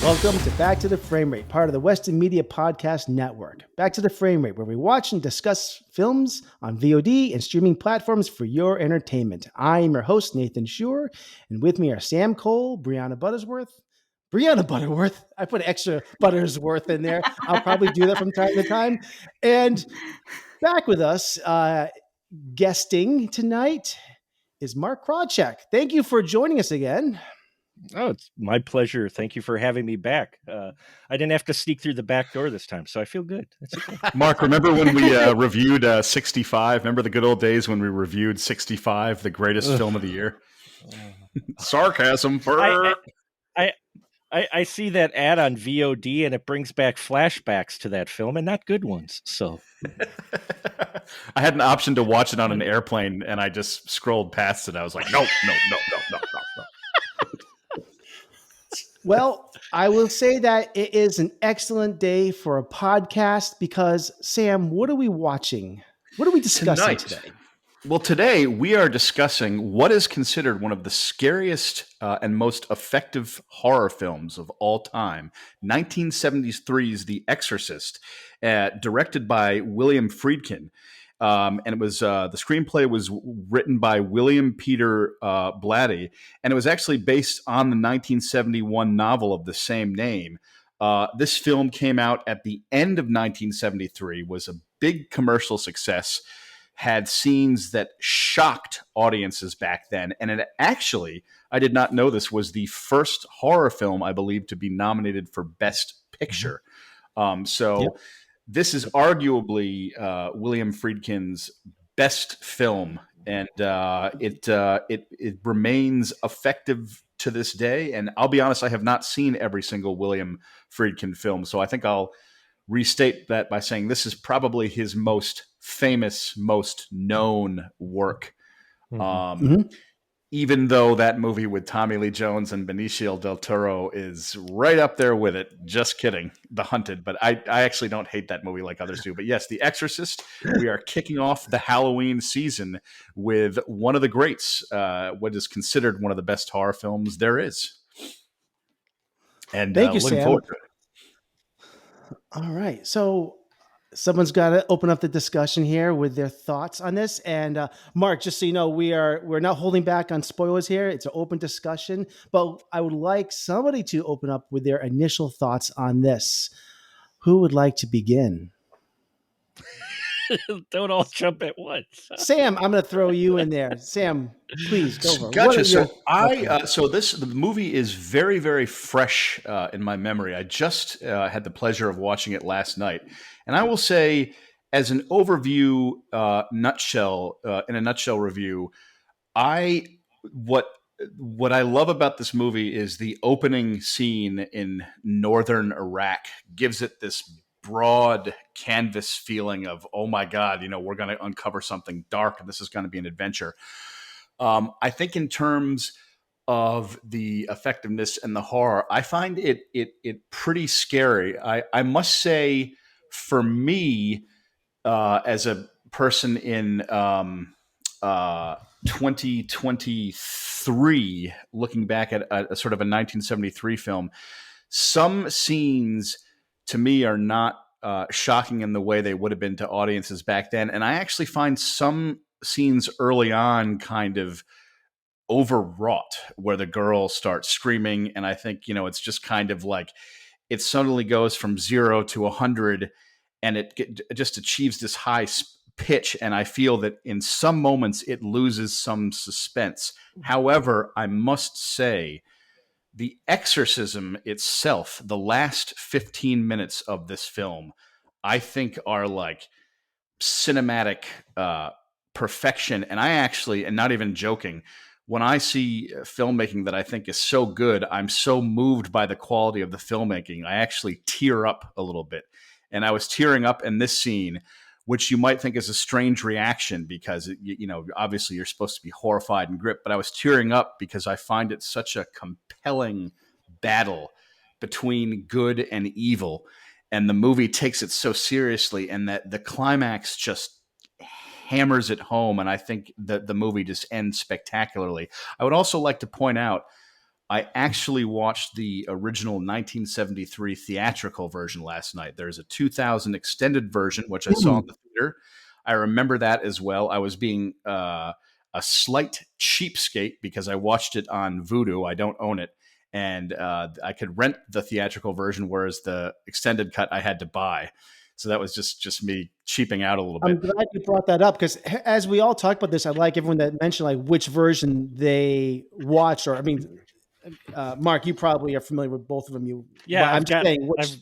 Welcome to Back to the Frame Rate, part of the Western Media Podcast Network. Back to the Frame Rate, where we watch and discuss films on VOD and streaming platforms for your entertainment. I am your host, Nathan Schur, and with me are Sam Cole, Brianna Butterworth. I put extra Buttersworth in there. I'll probably do that from time to time. And back with us, guesting tonight, is Mark Krawczyk. Thank you for joining us again. Oh, it's my pleasure. Thank you for having me back. I didn't have to sneak through the back door this time, so I feel good. That's okay. Mark, remember when we reviewed 65? Remember the good old days when we reviewed 65, the greatest film of the year? Sarcasm. I see that ad on VOD, and it brings back flashbacks to that film, and not good ones. So I had an option to watch it on an airplane, and I just scrolled past it. I was like, no. Well, I will say that it is an excellent day for a podcast because, Sam, what are we watching? What are we discussing today? Well, today we are discussing what is considered one of the scariest and most effective horror films of all time, 1973's The Exorcist, directed by William Friedkin. And it was the screenplay was written by William Peter Blatty, and it was actually based on the 1971 novel of the same name. This film came out at the end of 1973, was a big commercial success, had scenes that shocked audiences back then, and it actually, I did not know this, was the first horror film, I believe, to be nominated for Best Picture. Yep. This is arguably William Friedkin's best film, and it remains effective to this day. And I'll be honest, I have not seen every single William Friedkin film, so I think I'll restate that by saying this is probably his most famous, most known work. Even though that movie with Tommy Lee Jones and Benicio del Toro is right up there with it. Just kidding. The Hunted. But I actually don't hate that movie like others do. But yes, The Exorcist, we are kicking off the Halloween season with one of the greats, what is considered one of the best horror films there is. And thank you, looking Sam. forward to it. All right. So someone's got to open up the discussion here with their thoughts on this. And Mark, just so you know, we're not holding back on spoilers here. It's an open discussion, but I would like somebody to open up with their initial thoughts on this. Who would like to begin? Don't all jump at once. Sam, I'm going to throw you in there. Sam, please go over. Gotcha. The movie is very, very fresh in my memory. I just had the pleasure of watching it last night. And I will say, as an overview in a nutshell review, what I love about this movie is the opening scene in northern Iraq gives it this broad canvas feeling of, oh my God, we're going to uncover something dark and this is going to be an adventure. I think in terms of the effectiveness and the horror, I find it pretty scary. I must say, for me, as a person in 2023, looking back at a sort of a 1973 film, some scenes to me are not shocking in the way they would have been to audiences back then. And I actually find some scenes early on kind of overwrought, where the girl starts screaming. And I think, it's just kind of like, it suddenly goes from 0 to 100 and it just achieves this high pitch. And I feel that in some moments it loses some suspense. However, I must say, the exorcism itself, the last 15 minutes of this film, I think are like cinematic perfection. And I actually, and not even joking, when I see filmmaking that I think is so good, I'm so moved by the quality of the filmmaking, I actually tear up a little bit. And I was tearing up in this scene, which you might think is a strange reaction because, obviously you're supposed to be horrified and gripped, but I was tearing up because I find it such a compelling battle between good and evil. And the movie takes it so seriously, and that the climax just hammers it home. And I think that the movie just ends spectacularly. I would also like to point out, I actually watched the original 1973 theatrical version last night. There's a 2000 extended version, which I saw in the theater. I remember that as well. I was being a slight cheapskate because I watched it on Vudu. I don't own it. And I could rent the theatrical version, whereas the extended cut I had to buy. So that was just me cheaping out a little bit. I'm glad you brought that up because as we all talk about this, I like everyone that mentioned like which version they watched. Or I mean, Mark, you probably are familiar with both of them. I've got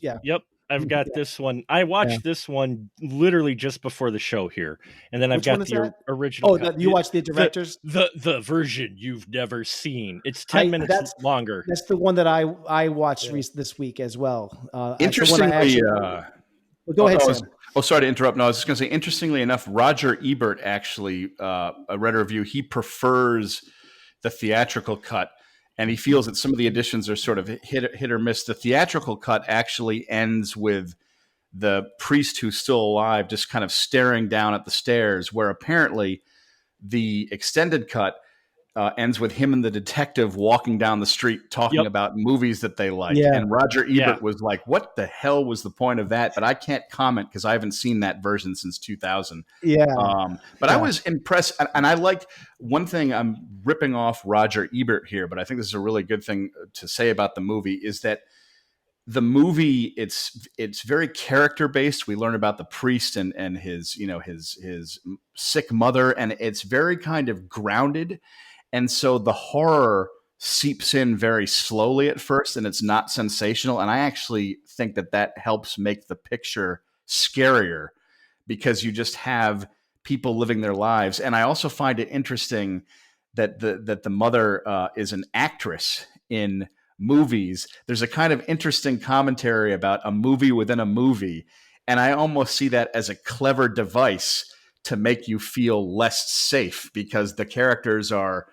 Yeah. this one. I watched this one literally just before the show here, and then I've Which got one is the that? original. Oh, you watched the director's? The version you've never seen. It's 10 minutes longer. That's the one that I watched this week as well. Interestingly, go ahead, Sam. Sorry to interrupt. No, I was just going to say, interestingly enough, Roger Ebert actually, I read a review. He prefers the theatrical cut, and he feels that some of the additions are sort of hit or miss. The theatrical cut actually ends with the priest who's still alive just kind of staring down at the stairs, where apparently the extended cut ends with him and the detective walking down the street talking about movies that they like. Yeah. And Roger Ebert was like, what the hell was the point of that? But I can't comment because I haven't seen that version since 2000. I was impressed. And I like one thing, I'm ripping off Roger Ebert here, but I think this is a really good thing to say about the movie is that the movie, it's very character based. We learn about the priest and his sick mother, and it's very kind of grounded. And so the horror seeps in very slowly at first, and it's not sensational. And I actually think that helps make the picture scarier because you just have people living their lives. And I also find it interesting that the mother is an actress in movies. There's a kind of interesting commentary about a movie within a movie. And I almost see that as a clever device to make you feel less safe because the characters are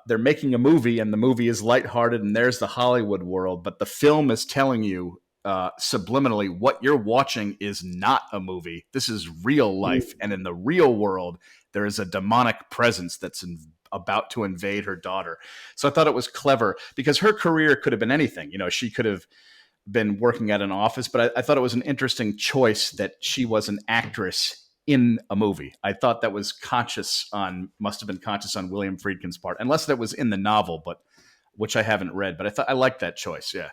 they're making a movie and the movie is lighthearted and there's the Hollywood world, but the film is telling you subliminally what you're watching is not a movie. This is real life. And in the real world, there is a demonic presence that's about to invade her daughter. So I thought it was clever because her career could have been anything. She could have been working at an office, but I thought it was an interesting choice that she was an actress in a movie. I thought that was must have been conscious on William Friedkin's part, unless that was in the novel, but which I haven't read. But I liked that choice. Yeah.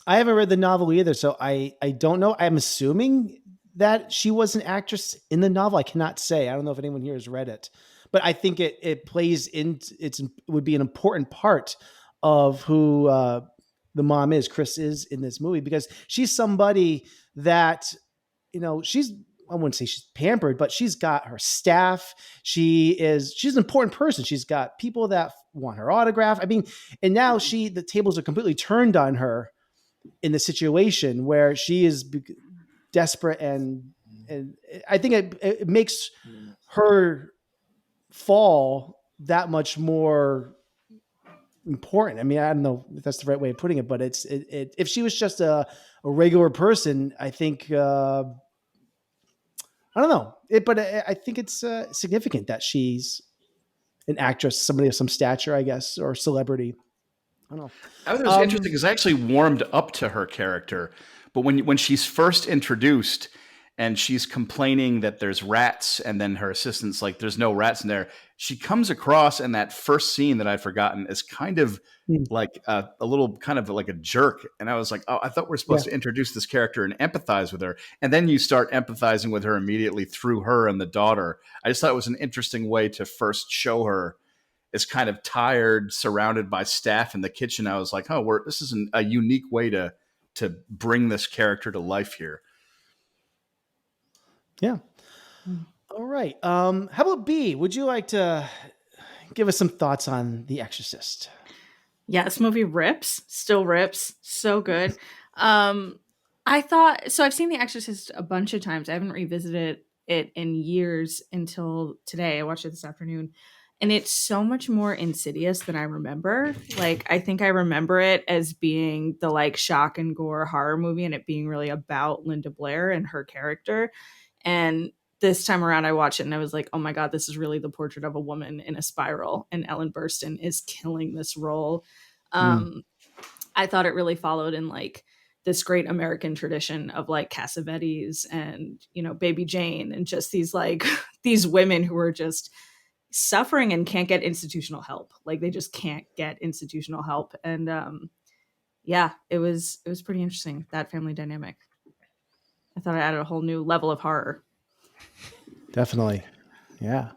I haven't read the novel either, so I don't know. I'm assuming that she was an actress in the novel. I cannot say. I don't know if anyone here has read it, but I think it plays in. It would be an important part of who the mom is. Chris is in this movie because she's somebody that I wouldn't say she's pampered, but she's got her staff. She's an important person. She's got people that want her autograph. I mean, and now the tables are completely turned on her in the situation where she is desperate and I think it makes her fall that much more important. I mean, I don't know if that's the right way of putting it, but if she was just a regular person, I think, I don't know but I think it's significant that she's an actress, somebody of some stature, I guess, or celebrity. I don't know. I thought it was interesting because I actually warmed up to her character, but when she's first introduced and she's complaining that there's rats, and then her assistant's like, "There's no rats in there," she comes across in that first scene that I'd forgotten as kind of like a little kind of like a jerk. And I was like, oh, I thought we're supposed to introduce this character and empathize with her. And then you start empathizing with her immediately through her and the daughter. I just thought it was an interesting way to first show her as kind of tired, surrounded by staff in the kitchen. I was like, oh, this is a unique way to bring this character to life here. Yeah. All right. How about B? Would you like to give us some thoughts on The Exorcist? Yeah, this movie still rips. So good. I've seen The Exorcist a bunch of times. I haven't revisited it in years until today. I watched it this afternoon. And it's so much more insidious than I remember. Like, I think I remember it as being the like shock and gore horror movie and it being really about Linda Blair and her character. And this time around I watched it and I was like, oh my God, this is really the portrait of a woman in a spiral, and Ellen Burstyn is killing this role. I thought it really followed in like this great American tradition of like Cassavetes and, you know, Baby Jane, and just these like these women who are just suffering and can't get institutional help. Like they just can't get institutional help. And yeah, it was pretty interesting, that family dynamic. I thought it added a whole new level of horror. Definitely. Yeah.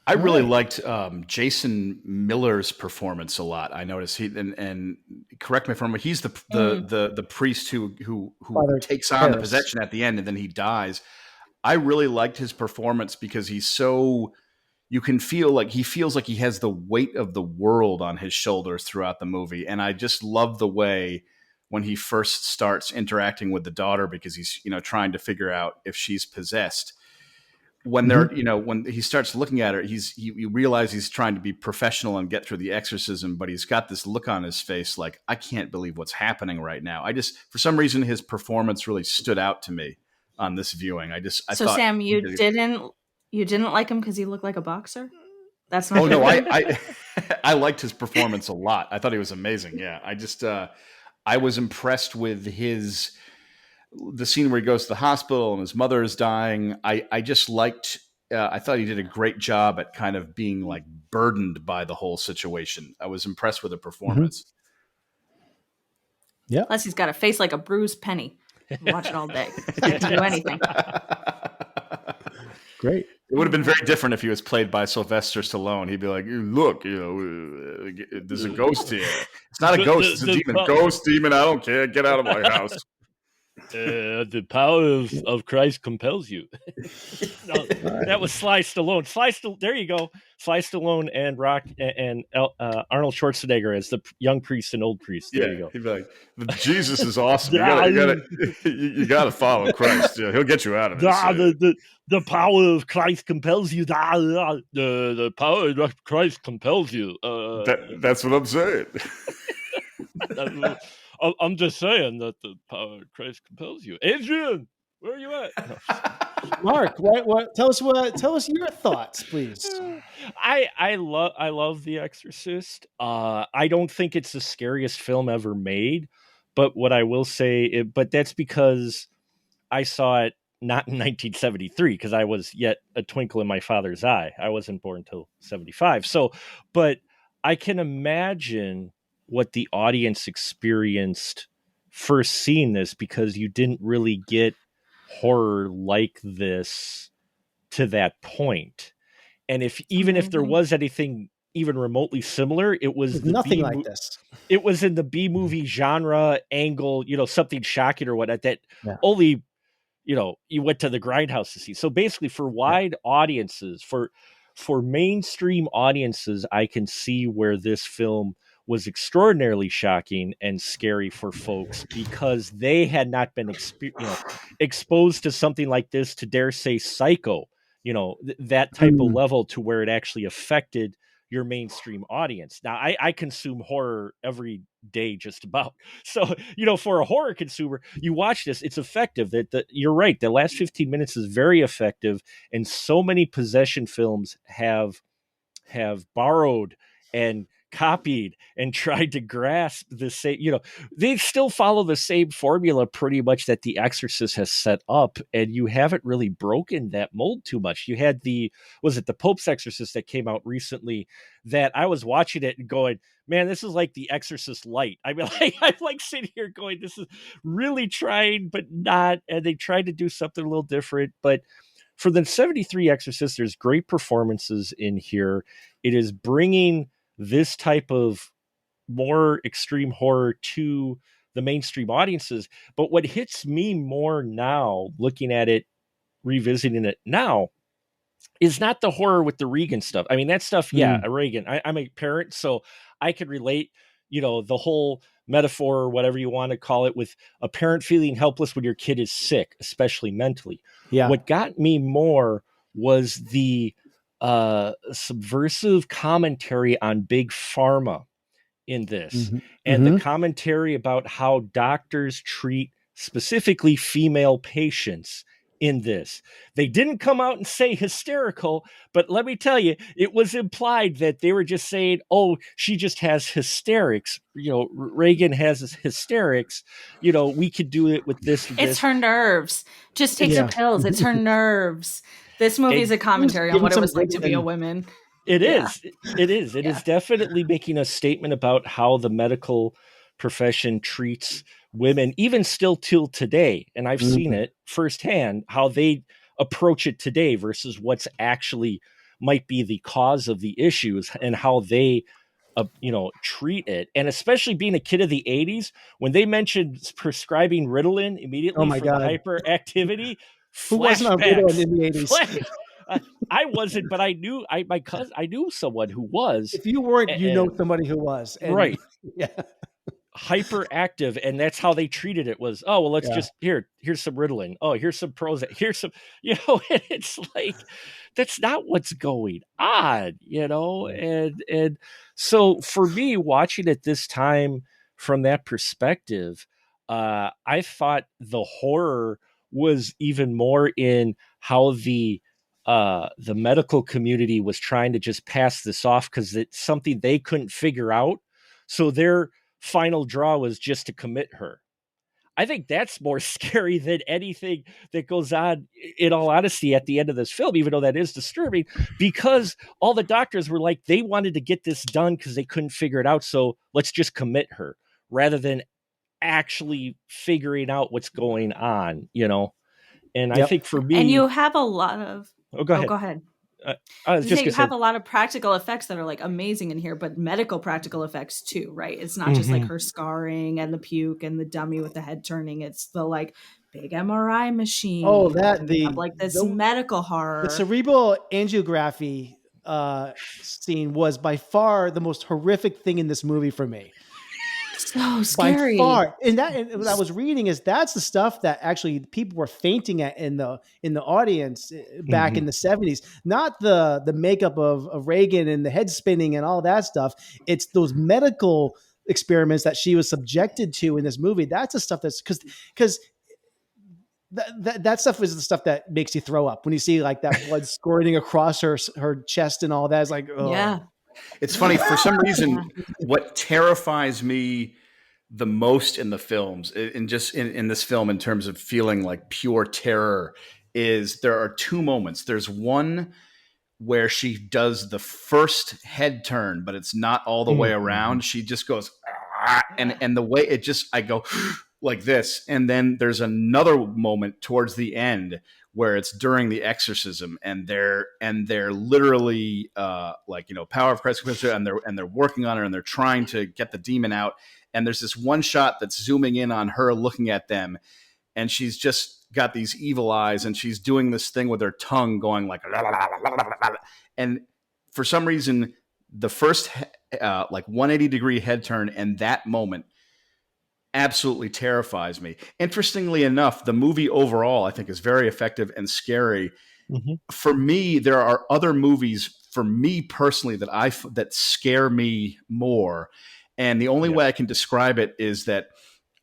I really liked Jason Miller's performance a lot. I noticed he and correct me if I'm wrong, he's the priest who Father takes on Harris. the possession at the end and then he dies. I really liked his performance because he's so, you can feel like he feels like he has the weight of the world on his shoulders throughout the movie. And I just love the way when he first starts interacting with the daughter, because he's, you know, trying to figure out if she's possessed. When they're, you know, when he starts looking at her, you realize he's trying to be professional and get through the exorcism, but he's got this look on his face like, I can't believe what's happening right now. For some reason, his performance really stood out to me on this viewing. I thought, Sam, you didn't like him because he looked like a boxer? That's not. Oh no, I liked his performance a lot. I thought he was amazing. Yeah, I was impressed with the scene where he goes to the hospital and his mother is dying. I just liked. I thought he did a great job at kind of being like burdened by the whole situation. I was impressed with the performance. Yeah. Plus, he's got a face like a bruised penny. Watch it all day. Can't do anything. Great. It would have been very different if he was played by Sylvester Stallone. He'd be like, look, you know, there's a ghost here. It's not a ghost, it's a demon. Ghost, demon, I don't care. Get out of my house. The power of Christ compels you. No, that was Sly Stallone. There you go. Sly Stallone and Arnold Schwarzenegger as the young priest and old priest. There you go. He'd be like, Jesus is awesome. You gotta follow Christ. Yeah, he'll get you out of it. The power of Christ compels you. The power of Christ compels you. That's what I'm saying. I'm just saying that the power of Christ compels you. Adrian, where are you at? Mark, what? Tell us your thoughts, please. I love The Exorcist. I don't think it's the scariest film ever made, but what I will say, but that's because I saw it not in 1973, because I was yet a twinkle in my father's eye. I wasn't born until 75. So, but I can imagine what the audience experienced first seeing this, because you didn't really get horror like this to that point. And if there was anything even remotely similar, it was nothing like this. It was in the B movie genre angle, you know, something shocking or whatnot that only, you know, you went to the grindhouse to see. So basically for wide audiences, for mainstream audiences, I can see where this film was extraordinarily shocking and scary for folks, because they had not been exposed to something like this, to dare say Psycho, you know, that type of level, to where it actually affected your mainstream audience. Now, I consume horror every day, just about. So, you know, for a horror consumer, you watch this, it's effective. You're right. The last 15 minutes is very effective. And so many possession films have borrowed and copied and tried to grasp the same, you know, they still follow the same formula pretty much that The Exorcist has set up, and you haven't really broken that mold too much. You had the Pope's Exorcist that came out recently, that I was watching it and going, man, this is like The Exorcist Light. I mean, I'm like sitting here going, this is really trying, but not, and they tried to do something a little different. But for the 73 Exorcist, there's great performances in here. It is bringing this type of more extreme horror to the mainstream audiences. But what hits me more now, looking at it, revisiting it now, is not the horror with the Regan stuff. I mean, that stuff, Regan. I'm a parent, so I could relate, you know, the whole metaphor or whatever you want to call it, with a parent feeling helpless when your kid is sick, especially mentally. Yeah. What got me more was the subversive commentary on big pharma in this, and the commentary about how doctors treat specifically female patients in this. They didn't come out and say hysterical, but let me tell you, it was implied that they were just saying, oh, she just has hysterics. Reagan has hysterics. We could do it with this. It's her nerves. Just takes her pills. It's her nerves. This movie is a commentary on what it was like to be a woman. It is. It is. It is definitely making a statement about how the medical profession treats women, even still till today. And I've seen it firsthand, how they approach it today versus what's actually might be the cause of the issues, and how they treat it. And especially being a kid of the 80s, when they mentioned prescribing Ritalin immediately for the hyperactivity, who wasn't on Ritalin in the 80s? I wasn't, but I knew my cousin. I knew someone who was. If you weren't, somebody who was. Right. Yeah. Hyperactive, and that's how they treated it. Was, oh well, let's just here's some Ritalin. Oh, here's some Prozac. Here's some, it's like that's not what's going on, and so for me, watching it this time from that perspective, I thought the horror was even more in how the medical community was trying to just pass this off because it's something they couldn't figure out. So their final draw was just to commit her. I think that's more scary than anything that goes on, in all honesty, at the end of this film, even though that is disturbing, because all the doctors were like, they wanted to get this done because they couldn't figure it out. So let's just commit her rather than actually figuring out what's going on, And I think for me, and you have a lot of, go ahead. Go ahead. You have a lot of practical effects that are like amazing in here, but medical practical effects too, right? It's not just like her scarring and the puke and the dummy with the head turning. It's the like big MRI machine. Oh, that this medical horror. The cerebral angiography scene was by far the most horrific thing in this movie for me. So scary. By far. And what I was reading is that's the stuff that actually people were fainting at in the audience back in the 70s. Not the makeup of Reagan and the head spinning and all that stuff. It's those medical experiments that she was subjected to in this movie. That's the stuff that's because that stuff is the stuff that makes you throw up when you see like that blood squirting across her chest and all that. It's like, oh. Yeah. It's funny, for some reason, what terrifies me the most in the films, in this film, in terms of feeling like pure terror, is there are two moments. There's one where she does the first head turn, but it's not all the way around. She just goes, and the way it just, I go like this. And then there's another moment towards the end where it's during the exorcism, and they're literally power of Christ, and they're working on her, and they're trying to get the demon out. And there's this one shot that's zooming in on her looking at them, and she's just got these evil eyes, and she's doing this thing with her tongue going like, and for some reason, the first 180-degree head turn and that moment absolutely terrifies me. Interestingly enough, the movie overall, I think, is very effective and scary. For me, there are other movies, for me personally, that scare me more. And the only way I can describe it is that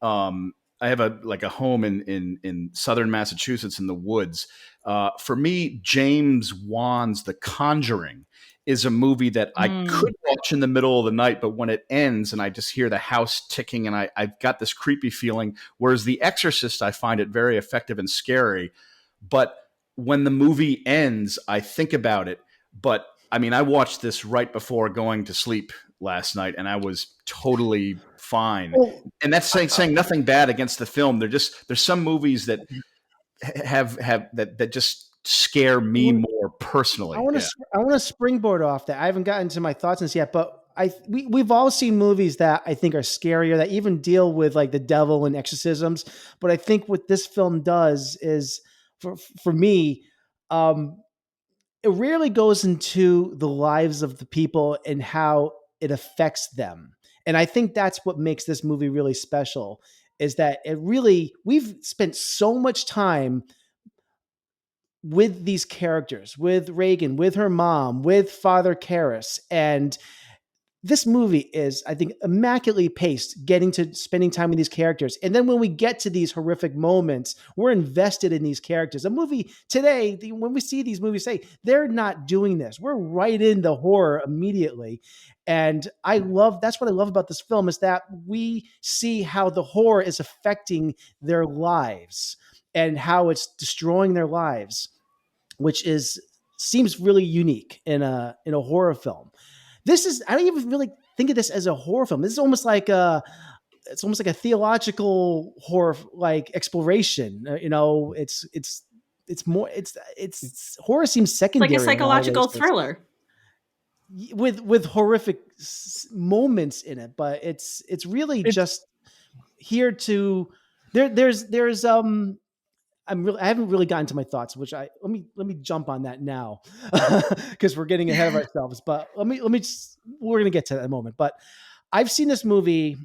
I have a home in southern Massachusetts in the woods. For me, James Wan's The Conjuring is a movie that I could watch in the middle of the night, but when it ends and I just hear the house ticking and I've got this creepy feeling, whereas The Exorcist, I find it very effective and scary. But when the movie ends, I think about it. But I mean, I watched this right before going to sleep last night, and I was totally fine. And that's saying nothing bad against the film. There's some movies that have that just scare me more personally. I want to springboard off that. I haven't gotten to my thoughts on this yet, but we've all seen movies that I think are scarier, that even deal with like the devil and exorcisms. But I think what this film does is, for me, it rarely goes into the lives of the people and how it affects them. And I think that's what makes this movie really special, is that we've spent so much time with these characters, with Reagan, with her mom, with Father Karras, and this movie is, I think, immaculately paced, getting to spending time with these characters. And then when we get to these horrific moments, we're invested in these characters. A movie today, when we see these movies, say they're not doing this. We're right in the horror immediately. And that's what I love about this film, is that we see how the horror is affecting their lives and how it's destroying their lives, which seems really unique in a horror film. I don't even really think of this as a horror film. This is almost like it's almost like a theological horror, like exploration. It's more, horror seems secondary. Like a psychological thriller. With horrific moments in it, but it's really just here to I haven't really gotten to my thoughts, which let me jump on that now because we're getting ahead of ourselves. But we're gonna get to that in a moment. But I've seen this movie.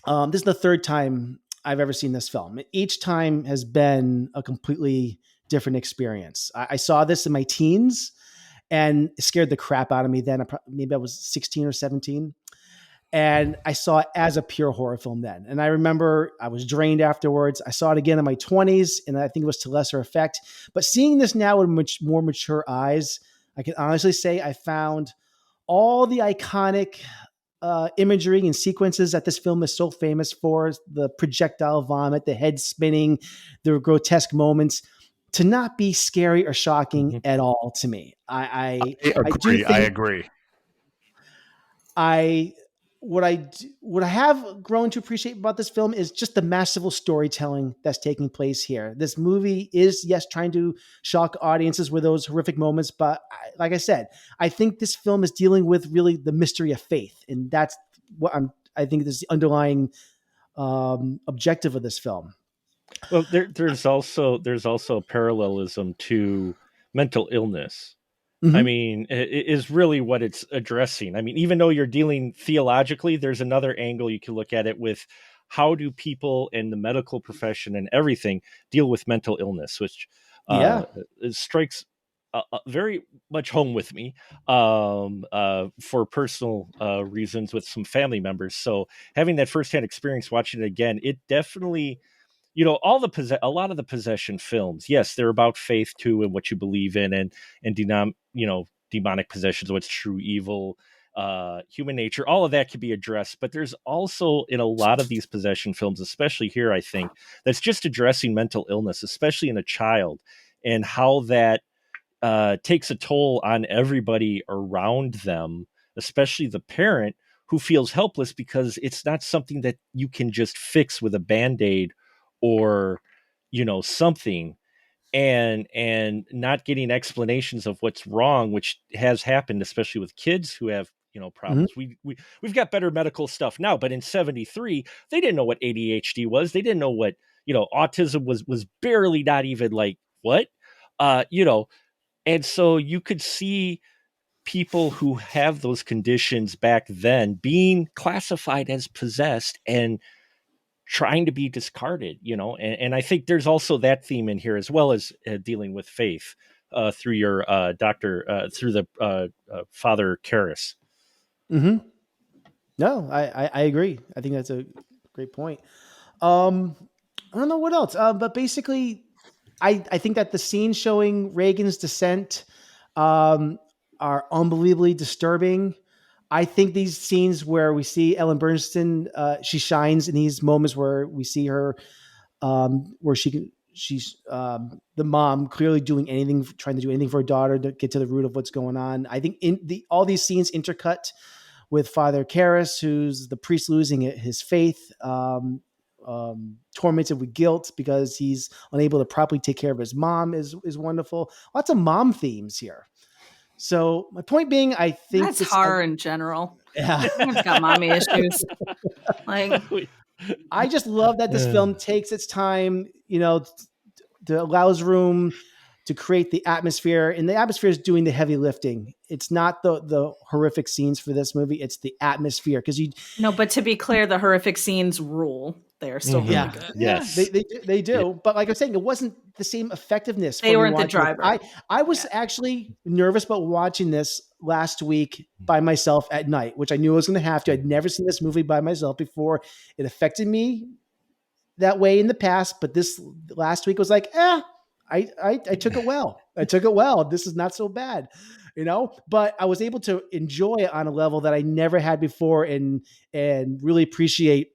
This is the third time I've ever seen this film. Each time has been a completely different experience. I saw this in my teens, and it scared the crap out of me then. Maybe I was 16 or 17. And I saw it as a pure horror film then. And I remember I was drained afterwards. I saw it again in my 20s, and I think it was to lesser effect. But seeing this now with more mature eyes, I can honestly say I found all the iconic imagery and sequences that this film is so famous for, the projectile vomit, the head spinning, the grotesque moments, to not be scary or shocking at all to me. I agree. What I have grown to appreciate about this film is just the masterful storytelling that's taking place here. This movie is, yes, trying to shock audiences with those horrific moments, but like I said, I think this film is dealing with really the mystery of faith, and that's what I think is the underlying objective of this film. Well, there's also parallelism to mental illness. Mm-hmm. I mean, it is really what it's addressing. I mean, even though you're dealing theologically, there's another angle you can look at it with. How do people in the medical profession and everything deal with mental illness, which strikes very much home with me for personal reasons with some family members. So having that firsthand experience watching it again, it definitely, a lot of the possession films, yes, they're about faith too, and what you believe in, and demonic possessions, what's true evil, human nature, all of that can be addressed. But there's also, in a lot of these possession films, especially here, I think, that's just addressing mental illness, especially in a child, and how that takes a toll on everybody around them, especially the parent who feels helpless because it's not something that you can just fix with a Band-Aid or something, and not getting explanations of what's wrong, which has happened, especially with kids who have problems. Mm-hmm. We've got better medical stuff now, but in 73 they didn't know what ADHD was. They didn't know what autism was barely, not even like what and so you could see people who have those conditions back then being classified as possessed and trying to be discarded, and I think there's also that theme in here, as well as dealing with faith through your doctor, through the Father Karras. Mm-hmm. No, I agree. I think that's a great point. I don't know what else, but basically, I think that the scenes showing Reagan's descent are unbelievably disturbing. I think these scenes where we see Ellen Bernstein, she shines in these moments where we see her, where she's the mom clearly trying to do anything for her daughter to get to the root of what's going on. I think all these scenes intercut with Father Karras, who's the priest losing his faith, tormented with guilt because he's unable to properly take care of his mom is wonderful. Lots of mom themes here. So my point being, I think that's horror in general. Yeah, it's got mommy issues. Like, I just love that this film takes its time, to allows room to create the atmosphere, and the atmosphere is doing the heavy lifting it's not the horrific scenes for this movie. It's the atmosphere. Because No, but to be clear, the horrific scenes rule. They are still really good. Yes. They do. Yeah. But like I was saying, it wasn't the same effectiveness. They weren't the driver. I was actually nervous about watching this last week by myself at night, which I knew I was going to have to. I'd never seen this movie by myself before. It affected me that way in the past, but this last week was like, I took it well. I took it well. This is not so bad, but I was able to enjoy it on a level that I never had before and really appreciate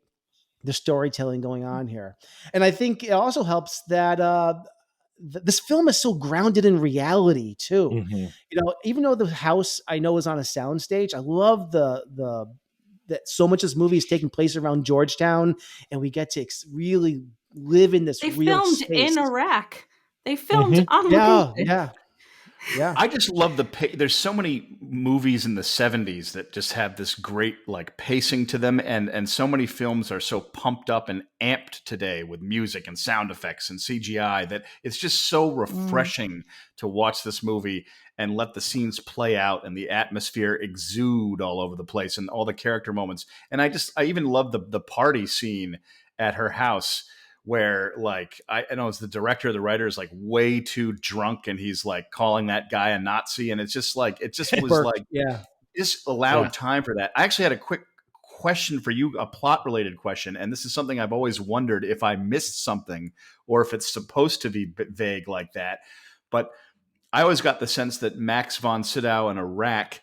the storytelling going on here. And I think it also helps that this film is so grounded in reality too. Mm-hmm. Even though the house I know is on a soundstage, I love that so much of this movie is taking place around Georgetown, and we get to really live in this real space. They filmed in Iraq. They filmed on location. Yeah. I just love there's so many movies in the 70s that just have this great like pacing to them. And so many films are so pumped up and amped today with music and sound effects and CGI that it's just so refreshing to watch this movie and let the scenes play out and the atmosphere exude all over the place and all the character moments. And I even love the party scene at her house, where like I know it's the director, the writer is like way too drunk and he's like calling that guy a Nazi, and it's just like just allowed time for that. I actually had a quick question for you, a plot related question, and this is something I've always wondered if I missed something or if it's supposed to be vague like that. But I always got the sense that Max von Sydow and Iraq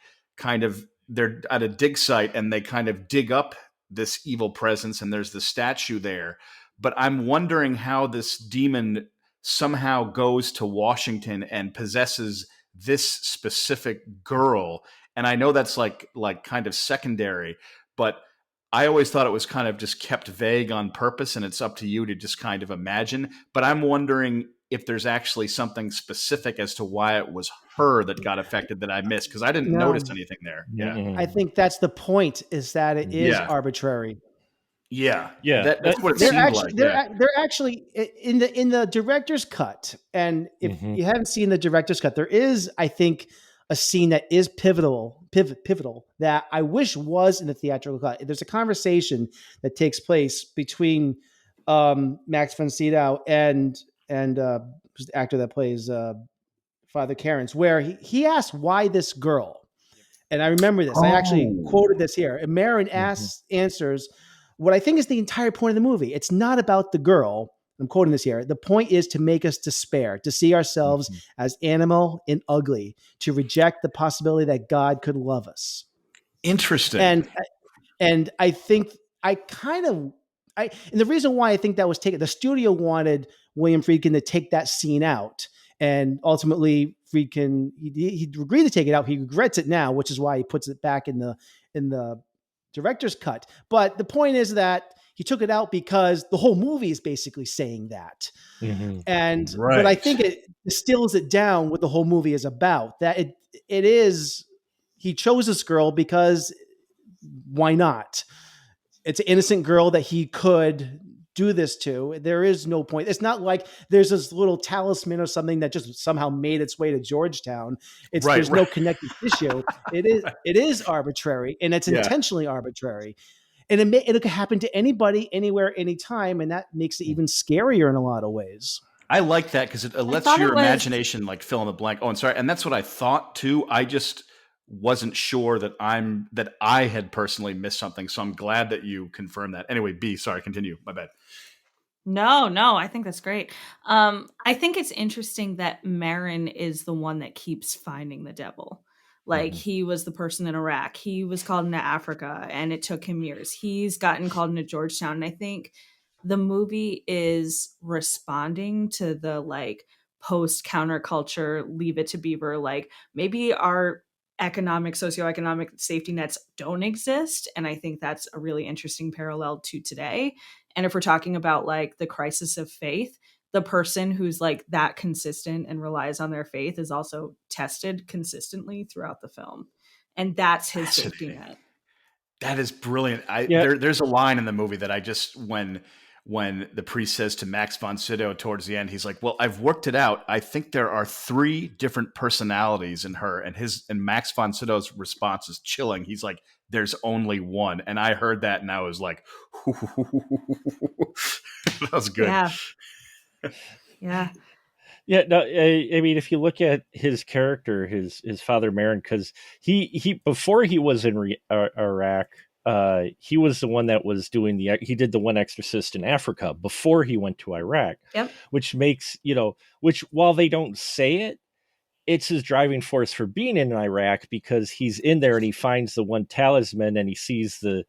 they're at a dig site and they kind of dig up this evil presence and there's the statue there. But I'm wondering how this demon somehow goes to Washington and possesses this specific girl. And I know that's like kind of secondary, but I always thought it was kind of just kept vague on purpose, and it's up to you to just kind of imagine. But I'm wondering if there's actually something specific as to why it was her that got affected that I missed, because I didn't notice anything there. Yeah, I think that's the point, is that it is arbitrary. Yeah. That's what it seemed like. They're actually in the director's cut, and if you haven't seen the director's cut, there is, I think, a scene that is pivotal that I wish was in the theatrical cut. There's a conversation that takes place between Max von Sydow and who's the actor that plays Father Karens, where he asked why this girl, and I remember this. I actually quoted this here. And Marin answers what I think is the entire point of the movie. It's not about the girl. I'm quoting this here. The point is to make us despair, to see ourselves as animal and ugly, to reject the possibility that God could love us. Interesting. And I think and the reason why I think that was taken, the studio wanted William Friedkin to take that scene out. And ultimately Friedkin, he agreed to take it out. He regrets it now, which is why he puts it back in the director's cut. But the point is that he took it out because the whole movie is basically saying that. But I think it distills it down what the whole movie is about, that it is, he chose this girl because why not? It's an innocent girl that he could do this to. There is no point. It's not like there's this little talisman or something that just somehow made its way to Georgetown. There's no connective tissue. It is arbitrary, and it's intentionally arbitrary. And it could happen to anybody, anywhere, anytime, and that makes it even scarier in a lot of ways. I like that because it lets your imagination like fill in the blank. Oh, and sorry, and that's what I thought too. I just wasn't sure that I had personally missed something, so I'm glad that you confirmed that. Anyway, B, sorry, continue. My bad. No, I think that's great. I think it's interesting that Marin is the one that keeps finding the devil. Like he was the person in Iraq. He was called into Africa and it took him years. He's gotten called into Georgetown. And I think the movie is responding to the like post counterculture, Leave It to Beaver. Like maybe our socioeconomic safety nets don't exist. And I think that's a really interesting parallel to today. And if we're talking about like the crisis of faith, the person who's like that consistent and relies on their faith is also tested consistently throughout the film. And that's his safety net. That is brilliant. There's a line in the movie that I just, when when the priest says to Max von Sydow towards the end, he's like, well, I've worked it out. I think there are 3 different personalities in her. And Max von Sydow's response is chilling. He's like, there's only one. And I heard that and I was like, that was good. Yeah. Yeah. Yeah, no, I mean, if you look at his character, his father Marin, because he before he was in Iraq, he was the one that was doing he did the one Exorcist in Africa before he went to Iraq. Yep. Which makes, which while they don't say it, it's his driving force for being in Iraq, because he's in there and he finds the one talisman and he sees the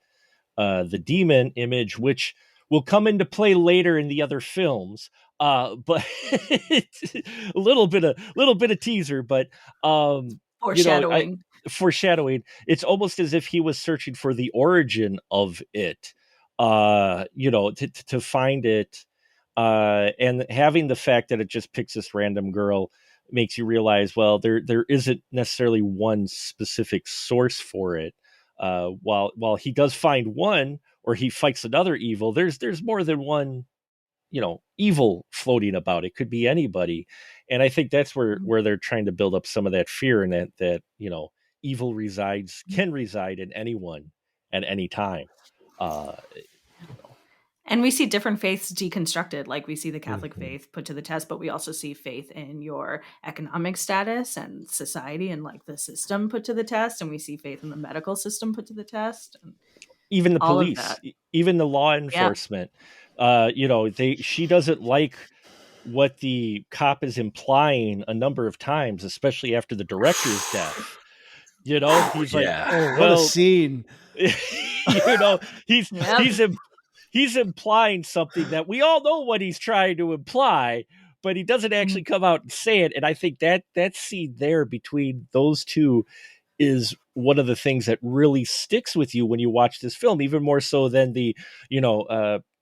demon image, which will come into play later in the other films. But it's a little bit of teaser, but foreshadowing. Foreshadowing. It's almost as if he was searching for the origin of it, to find it, and having the fact that it just picks this random girl makes you realize, well, there isn't necessarily one specific source for it. While he does find one, or he fights another evil, there's more than one, evil floating about. It could be anybody. And I think that's where they're trying to build up some of that fear, and that evil can reside in anyone at any time. And we see different faiths deconstructed. Like we see the Catholic faith put to the test, but we also see faith in your economic status and society and like the system put to the test. And we see faith in the medical system put to the test. And even the police, even the law enforcement. She doesn't like what the cop is implying a number of times, especially after the director's death. He's like, oh, what a scene. He's implying something that we all know what he's trying to imply, but he doesn't actually come out and say it. And I think that scene there between those two is one of the things that really sticks with you when you watch this film, even more so than the,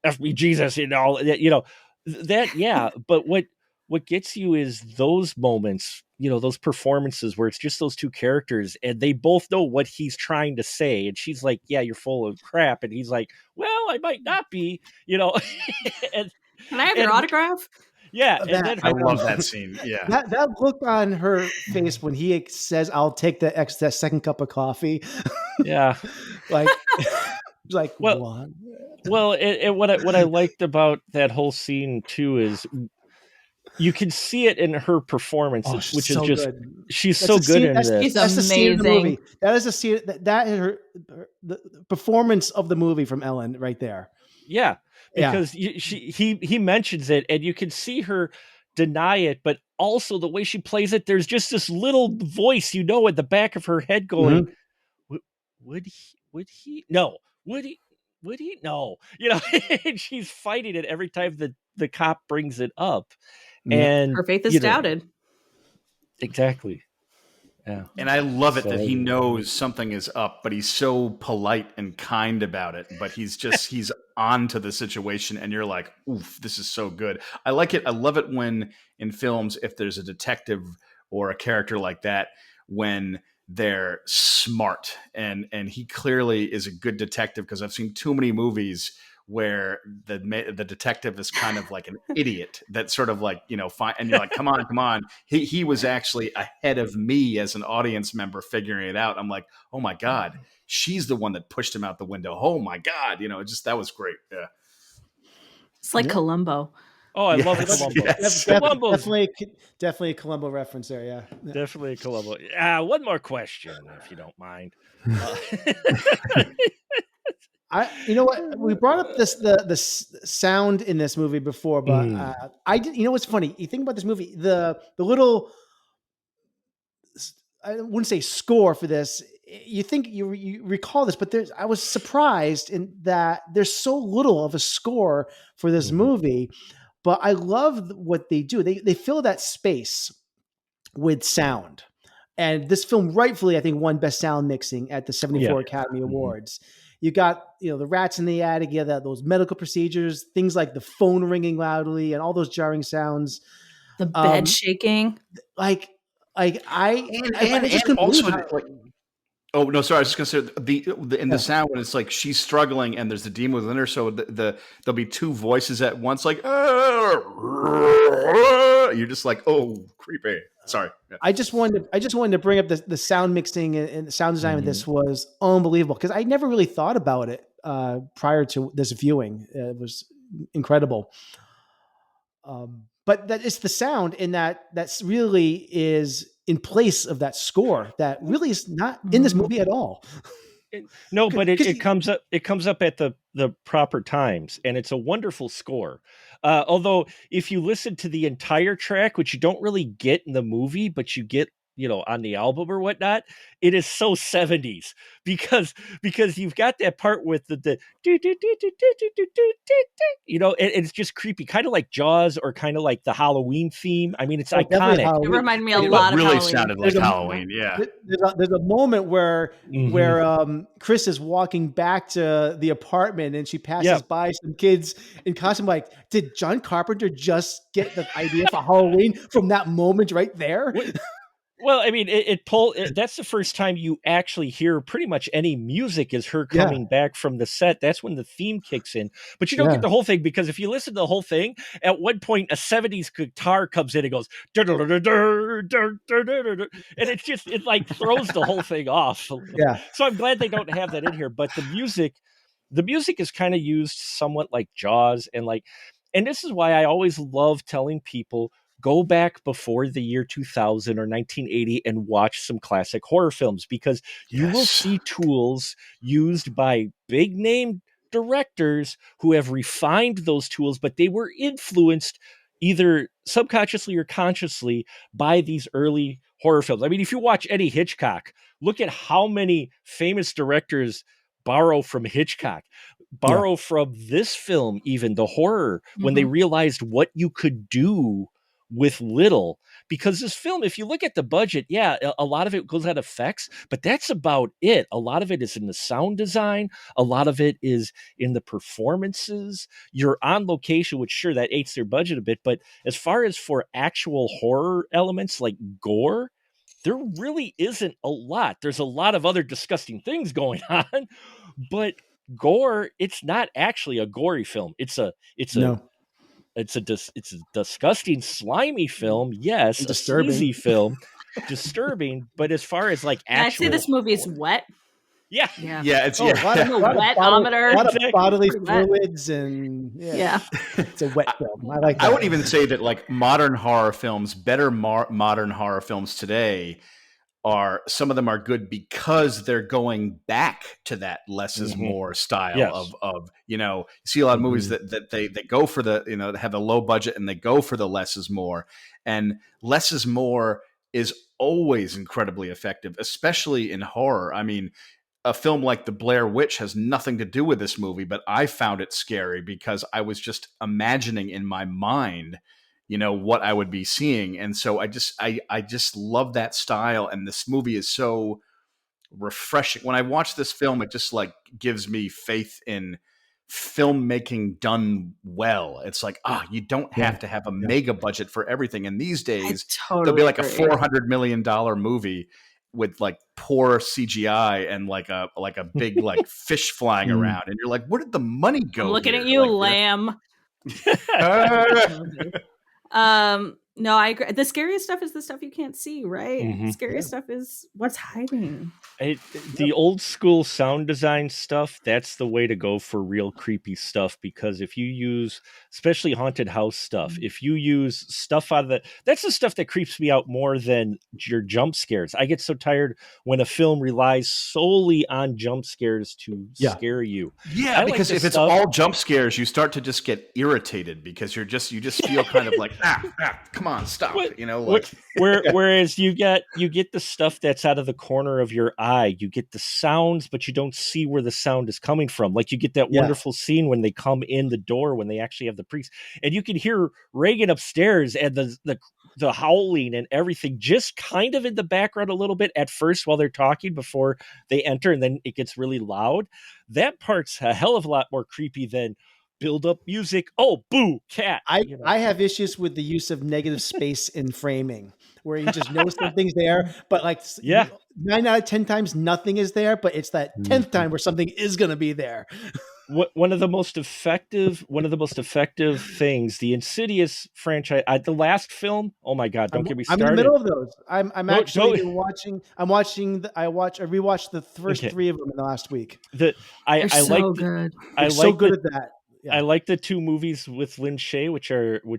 F me Jesus and all that. Yeah. But what gets you is those moments, those performances where it's just those two characters and they both know what he's trying to say. And she's like, yeah, you're full of crap. And he's like, well, I might not be, and, can I have your autograph? Yeah. I love that scene. Yeah. That look on her face when he says, I'll take that second cup of coffee. Yeah. Like well, what? Well, what I liked about that whole scene too is you can see it in her performance, which is just good. She's so good in this. She's amazing. The scene of the movie. That is a scene that is the performance of the movie from Ellen right there. Yeah, because he mentions it, and you can see her deny it, but also the way she plays it. There's just this little voice, at the back of her head going, "Would he? No. Would he? No." And she's fighting it every time the cop brings it up. And her faith is doubted. Exactly. Yeah. And I love it that he knows something is up, but he's so polite and kind about it. But he's on to the situation, and you're like, oof, this is so good. I like it. I love it when in films, if there's a detective or a character like that, when they're smart, and he clearly is a good detective, because I've seen too many movies where the detective is kind of like an idiot that sort of like, fine. And you're like, come on. He was actually ahead of me as an audience member figuring it out. I'm like, oh my God, she's the one that pushed him out the window. Oh my God. That was great. Yeah. It's like Columbo. Oh, I love Columbo. Yes. Definitely a Columbo reference there. Yeah. Definitely a Columbo. One more question, if you don't mind. We brought up the sound in this movie before, but what's funny? You think about this movie, the little, I wouldn't say score for this. You think you recall this, but I was surprised in that there's so little of a score for this movie, but I love what they do. They fill that space with sound. And this film rightfully, I think, won Best Sound Mixing at the 74 Academy Awards. You got, the rats in the attic, those medical procedures, things like the phone ringing loudly and all those jarring sounds. The bed shaking. I just couldn't believe how, Oh no, sorry. I was just gonna say the sound when it's like she's struggling and there's the demon within her. So there'll be two voices at once, like you're just like, oh, creepy. Sorry. Yeah. I just wanted to bring up the sound mixing and the sound design of this was unbelievable because I never really thought about it prior to this viewing. It was incredible. But that it's the sound in that's really is in place of that score that really is not in this movie at all. No, but it comes up at the proper times, and it's a wonderful score. Although if you listen to the entire track, which you don't really get in the movie, but you get, on the album or whatnot, it is so 70s because you've got that part with the it's just creepy, kind of like Jaws or kind of like the Halloween theme. I mean, it's iconic. It reminded me a lot of really Halloween. sounded like Halloween. Yeah. There's a moment where Chris is walking back to the apartment and she passes by some kids in costume. Like, did John Carpenter just get the idea for Halloween from that moment right there? Well, I mean, that's the first time you actually hear pretty much any music is her coming back from the set. That's when the theme kicks in. But you don't get the whole thing because if you listen to the whole thing, at one point a 70s guitar comes in and goes, and it like throws the whole thing off. Yeah. So I'm glad they don't have that in here. But the music is kind of used somewhat like Jaws and this is why I always love telling people, go back before the year 2000 or 1980 and watch some classic horror films because you will see tools used by big name directors who have refined those tools, but they were influenced either subconsciously or consciously by these early horror films. I mean, if you watch Eddie Hitchcock, look at how many famous directors borrow from Hitchcock. Borrow from this film, even the horror, when they realized what you could do with little, because this film, if you look at the budget, a lot of it goes on effects, but that's about it. A lot of it is in the sound design. A lot of it is in the performances. You're on location, which sure, that eats their budget a bit. But as far as for actual horror elements like gore, there really isn't a lot. There's a lot of other disgusting things going on, but gore, it's not actually a gory film. It's a disgusting, slimy film. Yes, a sleazy film, disturbing. But as far as like actual, I say this movie is wet. Yeah. It's a lot of wetometer, a lot of bodily fluids, and it's a wet film. I like that. I would even say that like modern horror films, better modern horror films today, some of them are good because they're going back to that less is more style of you see a lot of movies that they go for the that have a low budget and they go for the less is more, and less is more is always incredibly effective, especially in horror. I mean, a film like The Blair Witch has nothing to do with this movie, but I found it scary because I was just imagining in my mind what I would be seeing. And so I just love that style. And this movie is so refreshing. When I watch this film, it just like gives me faith in filmmaking done well. It's like, you don't have to have a mega budget for everything. And these days there'll be like a $400 million movie with like poor CGI and like a big like fish flying around. And you're like, where did the money go? I'm looking at you, lamb. No, I agree. The scariest stuff is the stuff you can't see, right? The scariest stuff is what's hiding. The old school sound design stuff, that's the way to go for real creepy stuff, because if you use, especially haunted house stuff, if you use stuff that's the stuff that creeps me out more than your jump scares. I get so tired when a film relies solely on jump scares to scare you. Yeah, because if it's all jump scares, you start to just get irritated because you just feel kind of like, come on, stop. Whereas you get the stuff that's out of the corner of your eye. You get the sounds, but you don't see where the sound is coming from. Like you get that wonderful scene when they come in the door when they actually have the priest, and you can hear Reagan upstairs and the howling and everything just kind of in the background a little bit at first while they're talking before they enter, and then it gets really loud. That part's a hell of a lot more creepy than build up music. Oh, boo, cat. I have issues with the use of negative space in framing, where you just know something's there, but like 9 out of 10 times nothing is there, but it's that 10th time where something is going to be there. One of the most effective things, the Insidious franchise, the last film. Oh my God! Don't get me started. I'm in the middle of those. I'm watching. I rewatched the first 3 of them in the last week. I like good. They're so good at that. Yeah. I like the 2 movies with Lin Shaye, which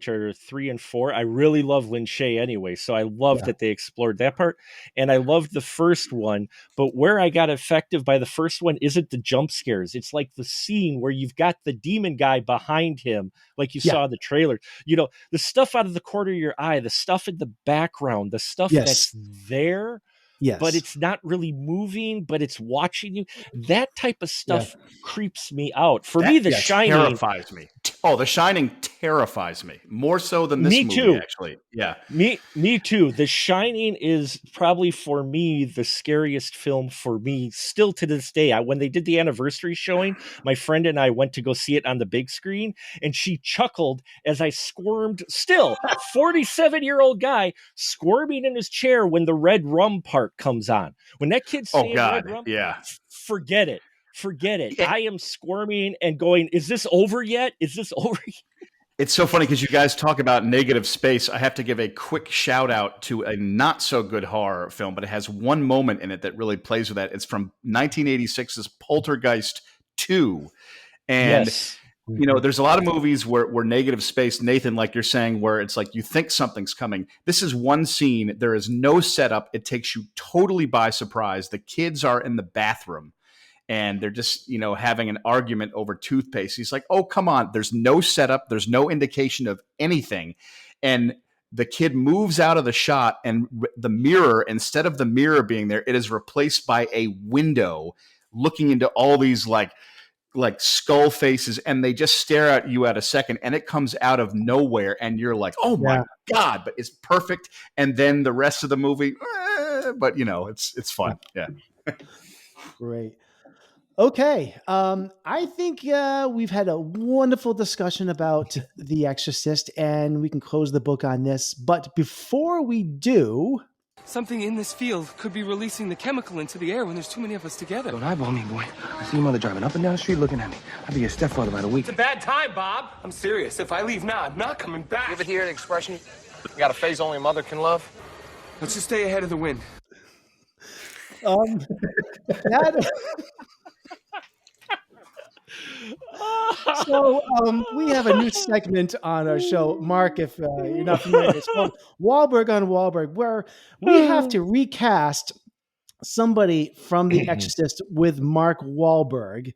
are 3 and 4. I really love Lin Shaye anyway, so I love that they explored that part, and I loved the first one. But where I got effective by the first one isn't the jump scares. It's like the scene where you've got the demon guy behind him, like you saw in the trailer. The stuff out of the corner of your eye, the stuff in the background, the stuff that's there. Yes. But it's not really moving, but it's watching you. That type of stuff creeps me out. For me, The Shining terrifies me. Oh, The Shining terrifies me more so than this movie, actually. Yeah. Me too. The Shining is probably, for me, the scariest film for me still to this day. When they did the anniversary showing, my friend and I went to go see it on the big screen, and she chuckled as I squirmed. Still, 47-year-old guy squirming in his chair when the red rum part comes on. When that kid's saying red rum, forget it. Yeah. I am squirming and going, is this over yet? It's so funny because you guys talk about negative space. I have to give a quick shout out to a not so good horror film, but it has one moment in it that really plays with that. It's from 1986's Poltergeist 2. And there's a lot of movies where negative space, Nathan, like you're saying, where it's like you think something's coming. This is one scene. There is no setup. It takes you totally by surprise. The kids are in the bathroom and they're just, having an argument over toothpaste. He's like, oh, come on. There's no setup. There's no indication of anything. And the kid moves out of the shot, and the mirror, instead of the mirror being there, it is replaced by a window looking into all these like skull faces, and they just stare at you at a second, and it comes out of nowhere, and you're like, oh my God, but it's perfect. And then the rest of the movie, but it's fun. Yeah. Great. Okay. I think we've had a wonderful discussion about The Exorcist, and we can close the book on this. But before we do, something in this field could be releasing the chemical into the air when there's too many of us together. Don't eyeball me, boy. I see your mother driving up and down the street looking at me. I'll be your stepfather by the week. It's a bad time, Bob. I'm serious. If I leave now, I'm not coming back. You ever hear the expression, you got a phase only a mother can love? Let's just stay ahead of the wind. So we have a new segment on our show, Mark, if you're not familiar. It's called Wahlberg on Wahlberg, where we have to recast somebody from The Exorcist with Mark Wahlberg,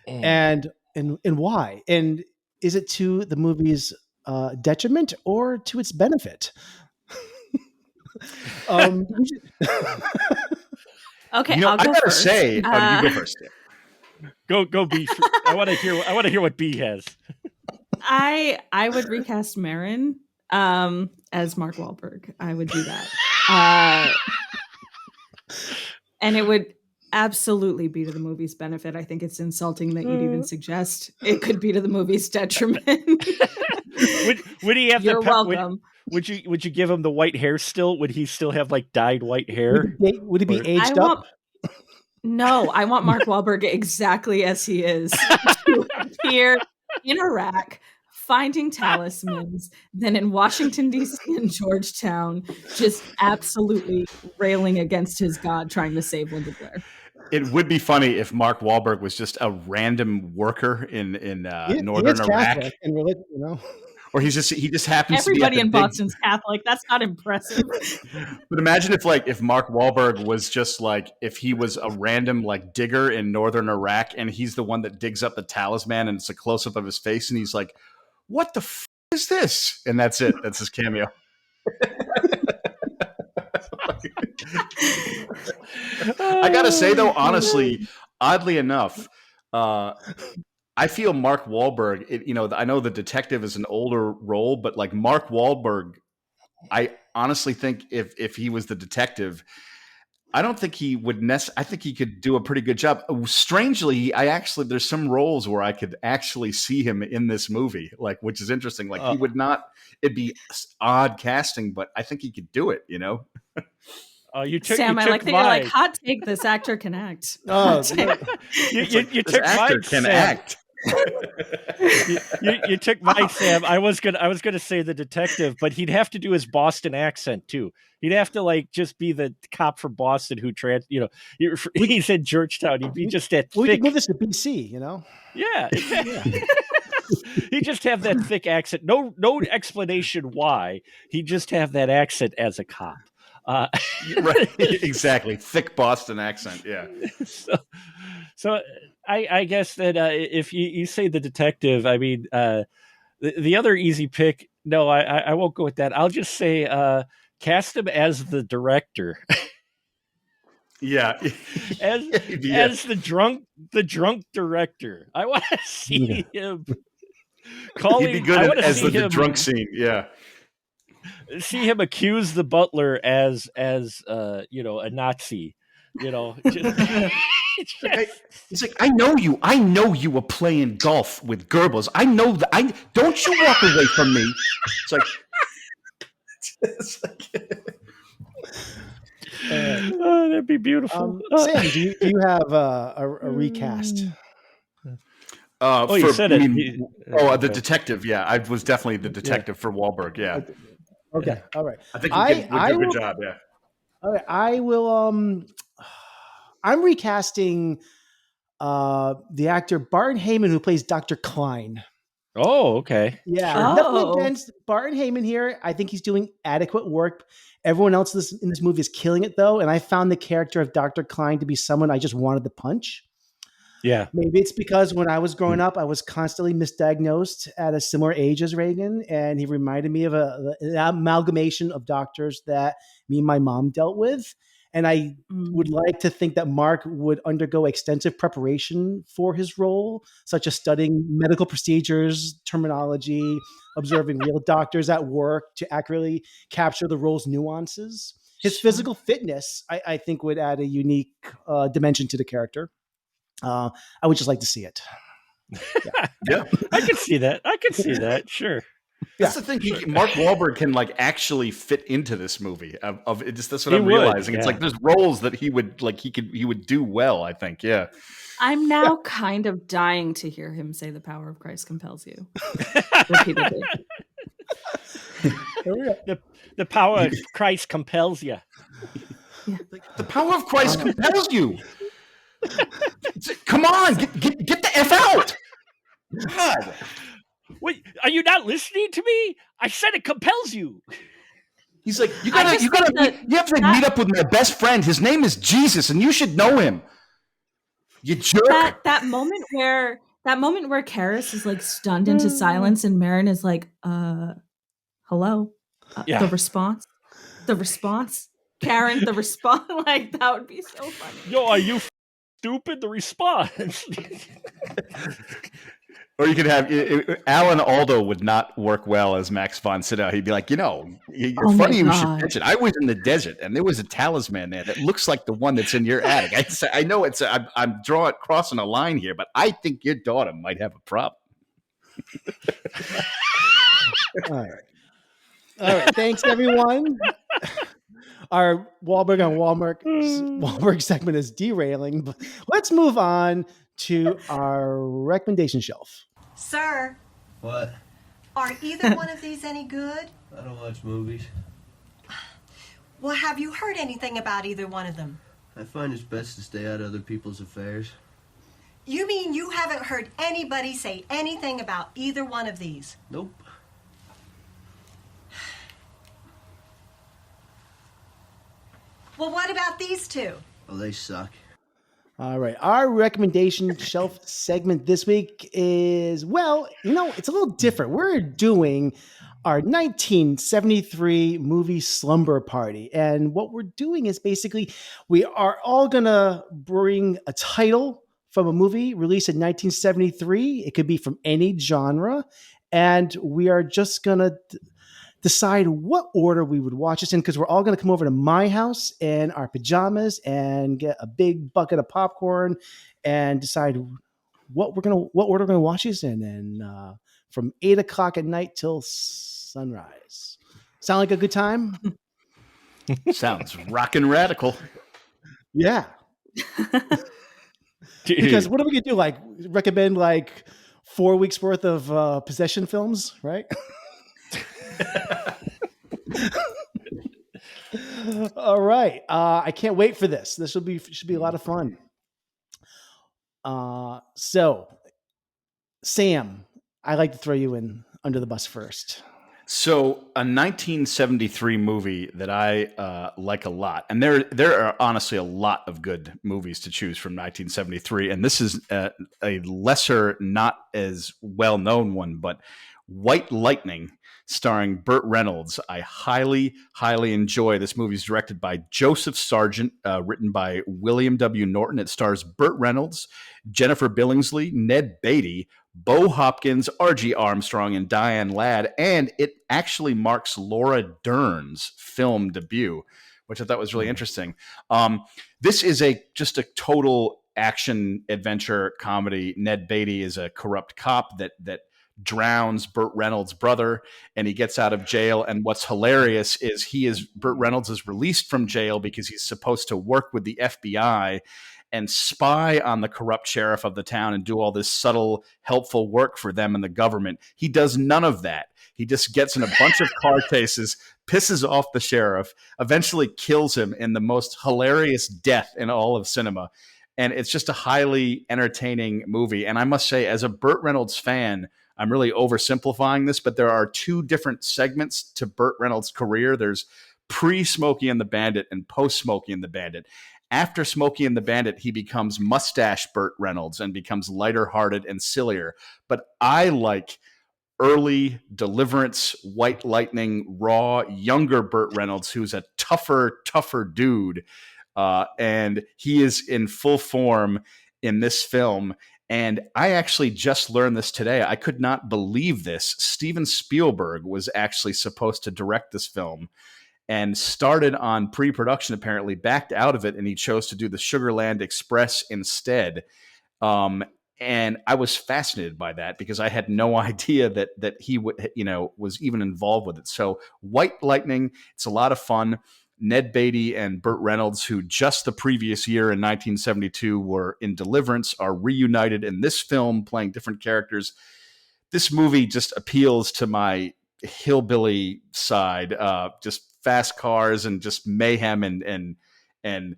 and why? And is it to the movie's detriment or to its benefit? Okay, I gotta say, you go first. Go B. I want to hear what B has. I would recast Marin as Mark Wahlberg. I would do that. And it would absolutely be to the movie's benefit. I think it's insulting that you'd even suggest it could be to the movie's detriment. Would he have You're welcome. Would you give him the white hair still? Would he still have like dyed white hair? Would he be aged up? No, I want Mark Wahlberg exactly as he is to appear in Iraq, finding talismans, then in Washington, D.C. and Georgetown, just absolutely railing against his God, trying to save Linda Blair. It would be funny if Mark Wahlberg was just a random worker in northern Iraq. Catholic and religious, Or he just happens Everybody to be in Boston's Catholic. That's not impressive. But imagine if Mark Wahlberg was just like, if he was a random like digger in northern Iraq, and he's the one that digs up the talisman, and it's a close up of his face, and he's like, "What the f is this?" And that's it. That's his cameo. I gotta say though, honestly, oddly enough, I feel Mark Wahlberg, I know the detective is an older role, but like Mark Wahlberg, I honestly think if he was the detective, I don't think he would I think he could do a pretty good job. Strangely, there's some roles where I could actually see him in this movie, like, which is interesting. Like he would not, it'd be odd casting, but I think he could do it, you know? Sam, I like that you're like, hot take, this actor can act. Oh, you took actor mine, can Sam. act. you took mine, Sam. I was gonna say the detective, but he'd have to do his Boston accent too. He'd have to like just be the cop from Boston who he's in Georgetown. He'd be just that We thick. could move this to BC, you know? Yeah, exactly. He just have that thick accent. No explanation why. He just have that accent as a cop. Right, exactly. Thick Boston accent. Yeah. So I guess that if you say the detective, I mean, the other easy pick. No, I won't go with that. I'll just say cast him as the director. Yeah. as the drunk director. I want to see him calling. He'd be good as the drunk scene. Yeah. See him accuse the butler as a Nazi. He's like, I know you were playing golf with Goebbels. I know that. Don't you walk away from me. It's like that'd be beautiful. Sam, do you have a recast? You said it. The detective. Yeah, I was definitely the detective for Wahlberg. Yeah. Okay. All right. I think he would do a good job. Yeah. All right. I will. I'm recasting the actor Barton Heyman, who plays Dr. Klein. Oh, okay. Yeah. Sure. Nothing against Barton Heyman here. I think he's doing adequate work. Everyone else in this movie is killing it, though. And I found the character of Dr. Klein to be someone I just wanted to punch. Yeah. Maybe it's because when I was growing up, I was constantly misdiagnosed at a similar age as Reagan. And he reminded me of an amalgamation of doctors that me and my mom dealt with. And I would like to think that Mark would undergo extensive preparation for his role, such as studying medical procedures, terminology, observing real doctors at work to accurately capture the role's nuances. His physical fitness, I think, would add a unique dimension to the character. I would just like to see it. Yeah. I can see that. Sure. That's the thing. Mark Wahlberg can like actually fit into this movie. That's what I'm realizing. Yeah. It's like there's roles that he would do well. I think. Yeah. I'm now kind of dying to hear him say the power of Christ compels you. Repeatedly. The power of Christ compels you. Yeah. The power of Christ compels you. Come on, get the F out. God. Wait, are you not listening to me? I said it compels you. He's like, you have to meet up with my best friend. His name is Jesus, and you should know him. You jerk. That moment where Karis is like stunned into silence, and Marin is like, hello. The response. Karen, the response. Like, that would be so funny. Yo, are you stupid? The response. Or you could have Alan Aldo would not work well as Max von Sydow. He'd be like, funny you should mention. I was in the desert and there was a talisman there that looks like the one that's in your attic. I know I'm crossing a line here, but I think your daughter might have a problem. All right. Thanks, everyone. Our Wahlberg on Wahlberg segment is derailing, but let's move on to our recommendation shelf. Sir. What? Are either one of these any good? I don't watch movies. Well, have you heard anything about either one of them? I find it's best to stay out of other people's affairs. You mean you haven't heard anybody say anything about either one of these? Nope. Well, what about these two? Oh, they suck. All right. Our recommendation shelf segment this week is, it's a little different. We're doing our 1973 movie Slumber Party. And what we're doing is basically we are all going to bring a title from a movie released in 1973. It could be from any genre. And we are just going to decide what order we would watch this in, because we're all going to come over to my house in our pajamas and get a big bucket of popcorn and decide what order we're going to watch this in, and from 8 o'clock at night till sunrise. Sound like a good time? Sounds rockin' radical. Yeah. Because what are we gonna do? Like recommend like 4 weeks worth of possession films, right? All right. I can't wait for this. This should be a lot of fun. So Sam, I like to throw you in under the bus first. So a 1973 movie that I like a lot, and there are honestly a lot of good movies to choose from 1973, and this is a lesser, not as well-known one, but White Lightning, starring Burt Reynolds. I highly, highly enjoy this movie. It's directed by Joseph Sargent, written by William W. Norton. It stars Burt Reynolds, Jennifer Billingsley, Ned Beatty, Bo Hopkins, R.G. Armstrong, and Diane Ladd, and it actually marks Laura Dern's film debut, which I thought was really interesting. This is just a total action adventure comedy. Ned Beatty is a corrupt cop that drowns Burt Reynolds' brother, and he gets out of jail. And what's hilarious is Burt Reynolds is released from jail because he's supposed to work with the FBI and spy on the corrupt sheriff of the town and do all this subtle, helpful work for them and the government. He does none of that. He just gets in a bunch of car chases, pisses off the sheriff, eventually kills him in the most hilarious death in all of cinema. And it's just a highly entertaining movie. And I must say, as a Burt Reynolds fan, I'm really oversimplifying this, but there are two different segments to Burt Reynolds' career. There's pre-Smokey and the Bandit and post-Smokey and the Bandit. After Smokey and the Bandit, he becomes mustache Burt Reynolds and becomes lighter-hearted and sillier. But I like early Deliverance, White Lightning, raw, younger Burt Reynolds, who's a tougher dude. And he is in full form in this film. And I actually just learned this today. I could not believe this. Steven Spielberg was actually supposed to direct this film and started on pre-production, apparently backed out of it, and he chose to do the Sugarland Express instead. And I was fascinated by that because I had no idea that he was even involved with it. So White Lightning, it's a lot of fun. Ned Beatty and Burt Reynolds, who just the previous year in 1972 were in Deliverance, are reunited in this film playing different characters. This movie just appeals to my hillbilly side, just fast cars and just mayhem and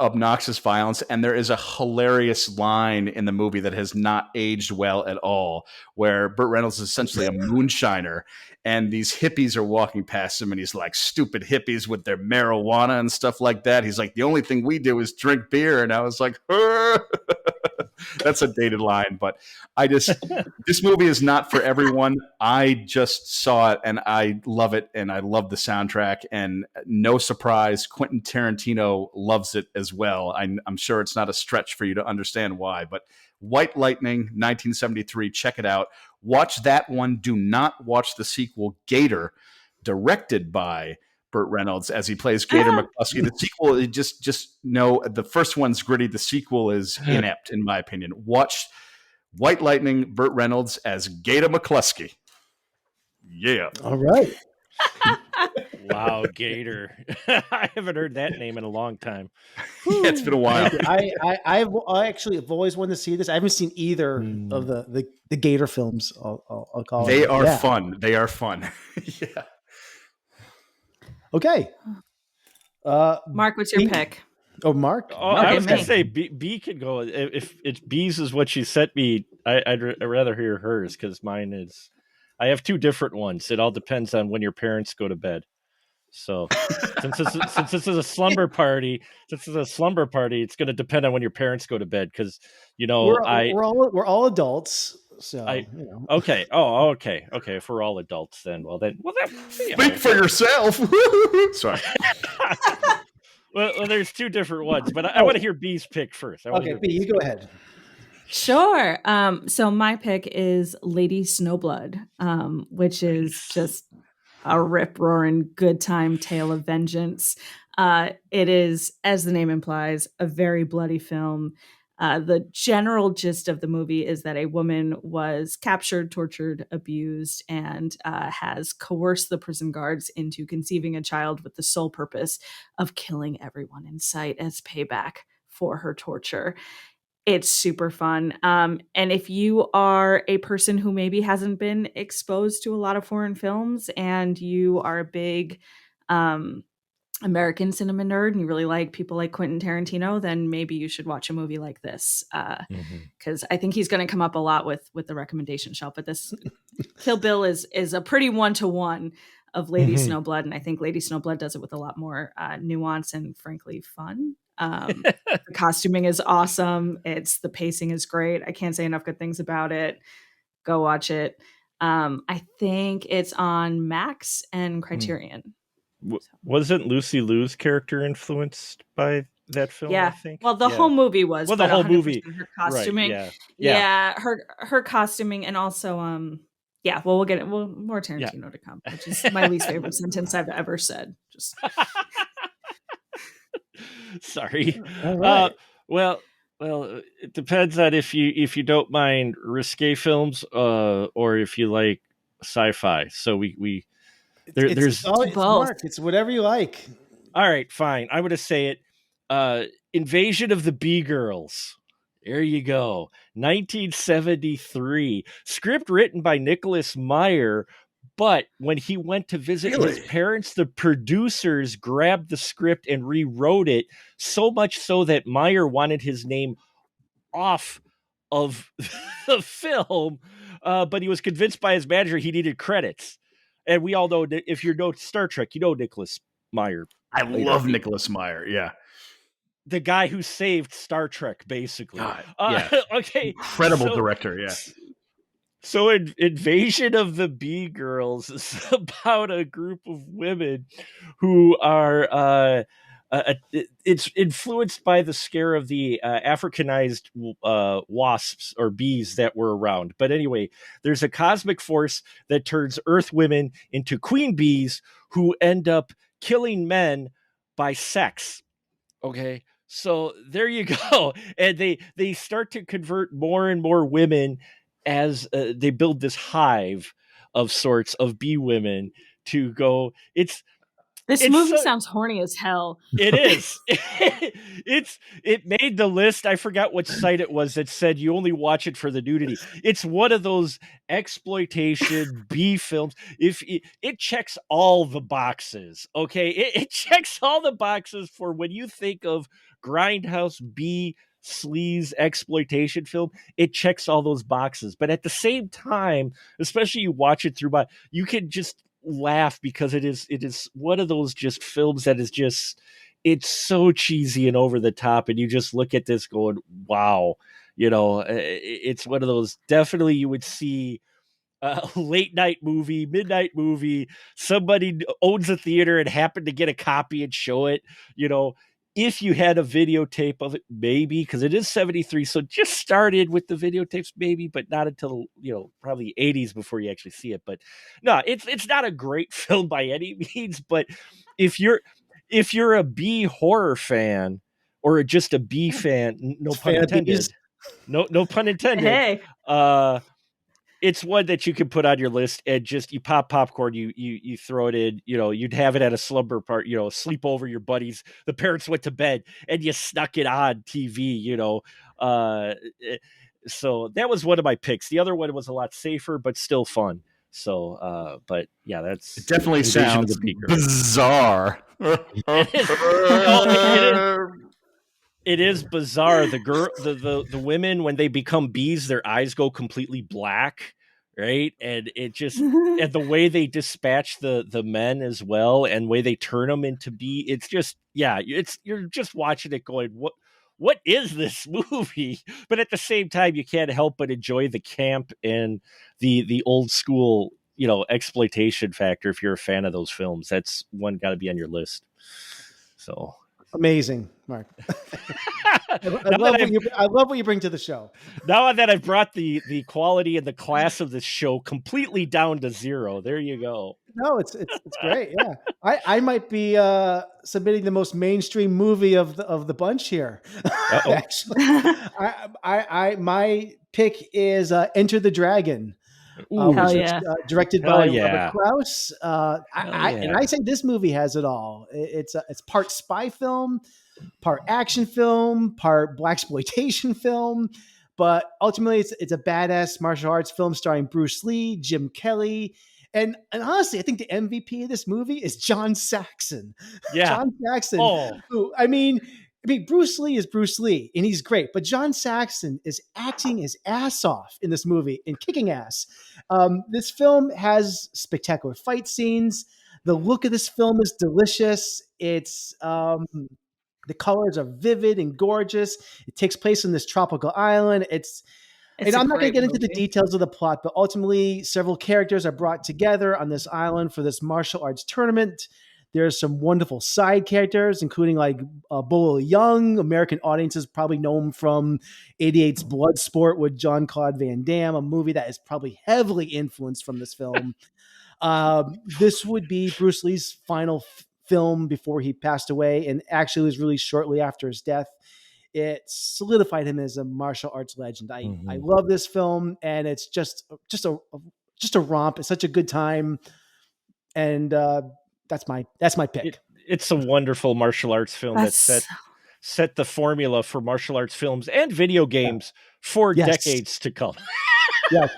obnoxious violence. And there is a hilarious line in the movie that has not aged well at all, where Burt Reynolds is essentially a moonshiner and these hippies are walking past him and he's like, stupid hippies with their marijuana and stuff like that. He's like, the only thing we do is drink beer. And I was like, that's a dated line, but this movie is not for everyone. I just saw it and I love it. And I love the soundtrack, and no surprise, Quentin Tarantino loves it as well. I'm sure it's not a stretch for you to understand why, but White Lightning, 1973, check it out. Watch that one. Do not watch the sequel, Gator, directed by Burt Reynolds as he plays Gator McCluskey. The sequel, just know the first one's gritty. The sequel is inept, in my opinion. Watch White Lightning, Burt Reynolds as Gator McCluskey. Yeah. All right. Wow, Gator. I haven't heard that name in a long time. Yeah, it's been a while. I actually have always wanted to see this. I haven't seen either of the Gator films. I'll call they it. are fun. They are fun. Yeah. Okay. Mark, what's your pick? Oh, Mark. Oh, I was going to say B could go. If it's B's is what she sent me, I'd rather hear hers because mine is. I have two different ones. It all depends on when your parents go to bed. So since this is a slumber party, it's going to depend on when your parents go to bed because we're all adults. So okay. Oh, okay. If we're all adults, then speak for yourself. Sorry. well, there's two different ones, but I want to hear B's pick first. Okay, B, you go ahead. Sure. So my pick is Lady Snowblood, which is just a rip-roaring good time tale of vengeance. It is, as the name implies, a very bloody film. The general gist of the movie is that a woman was captured, tortured, abused, and has coerced the prison guards into conceiving a child with the sole purpose of killing everyone in sight as payback for her torture. It's super fun. And if you are a person who maybe hasn't been exposed to a lot of foreign films and you are a big American cinema nerd and you really like people like Quentin Tarantino, then maybe you should watch a movie like this. Because I think he's going to come up a lot with the recommendation shelf. But this Kill Bill is a pretty 1-to-1 of Lady Snowblood, and I think Lady Snowblood does it with a lot more nuance and frankly fun. The costuming is awesome. The pacing is great. I can't say enough good things about it. Go watch it. I think it's on Max and Criterion. Wasn't Lucy Liu's character influenced by that film? Yeah. I think. Well, the whole movie was. Well, the whole movie. Her costuming. Right, yeah. Her costuming, and also yeah. Well, we'll get it. More Tarantino to come, which is my least favorite sentence I've ever said. Just. Sorry. All right. Well, it depends on if you don't mind risque films, or if you like sci-fi. So there's both. Mark, it's whatever you like. All right, fine. I'm gonna say it. Invasion of the B-Girls. There you go. 1973. Script written by Nicholas Meyer. But when he went to visit his parents, the producers grabbed the script and rewrote it, so much so that Meyer wanted his name off of the film, but he was convinced by his manager he needed credits. And we all know, if you know Star Trek, you know Nicholas Meyer. I love Nicholas Meyer, yeah. The guy who saved Star Trek, basically. Yeah. Okay. Incredible director, yeah. So Invasion of the B-Girls is about a group of women who are it's influenced by the scare of the Africanized wasps or bees that were around. But anyway, there's a cosmic force that turns Earth women into queen bees who end up killing men by sex. Okay. So there you go. And they start to convert more and more women as they build this hive of sorts of bee women to go. This movie sounds horny as hell. It is. It made the list. I forgot which site it was that said you only watch it for the nudity. It's one of those exploitation B films. If it checks all the boxes, okay, it checks all the boxes for when you think of grindhouse B sleaze exploitation film. It checks all those boxes, but at the same time, especially you watch it through you can just laugh because it is one of those just films that is just, it's so cheesy and over the top, and you just look at this going, wow, it's one of those, definitely you would see a late night movie, midnight movie, somebody owns a theater and happened to get a copy and show it, if you had a videotape of it, maybe, because it is 73, so just started with the videotapes, maybe, but not until, probably 80s before you actually see it. But no, it's not a great film by any means, but if you're a B horror fan or just a B fan, no pun intended. No pun intended. Hey. It's one that you can put on your list and just, you pop popcorn, you throw it in, you'd have it at a slumber part, sleep over your buddies. The parents went to bed and you snuck it on TV, so that was one of my picks. The other one was a lot safer, but still fun. So, but yeah, that's, it definitely sounds bizarre. It is bizarre. The girl, the women, when they become bees, their eyes go completely black, right? And it just, and the way they dispatch the men as well, and way they turn them into bee, it's just, yeah, you're just watching it going, what is this movie? But at the same time, you can't help but enjoy the camp and the old school, exploitation factor. If you're a fan of those films, that's one got to be on your list. So. Amazing, Mark. I Now love that I love what you bring to the show. Now that I've brought the quality and the class of this show completely down to zero, there you go. No, it's great. Yeah, I might be submitting the most mainstream movie of the bunch here. Actually, my pick is Enter the Dragon. Hell yeah. Directed by Robert Krause. And I say this movie has it all. It's part spy film, part action film, part blaxploitation film, but ultimately it's a badass martial arts film starring Bruce Lee, Jim Kelly, and honestly, I think the MVP of this movie is John Saxon. Yeah, John Saxon. Who, I mean, Bruce Lee is Bruce Lee, and he's great. But John Saxon is acting his ass off in this movie and kicking ass. This film has spectacular fight scenes. The look of this film is delicious. It's the colors are vivid and gorgeous. It takes place on this tropical island. And I'm not going to get into the details of the plot, but ultimately, several characters are brought together on this island for this martial arts tournament. There's some wonderful side characters, including like Bolo Young. American audiences probably know him from 88's Bloodsport with Jean-Claude Van Damme, a movie that is probably heavily influenced from this film. This would be Bruce Lee's final film before he passed away, and actually it was released shortly after his death. It solidified him as a martial arts legend. I love this film, and it's just a romp. It's such a good time, and that's my pick. It's a wonderful martial arts film that set the formula for martial arts films and video games for decades to come. Yeah.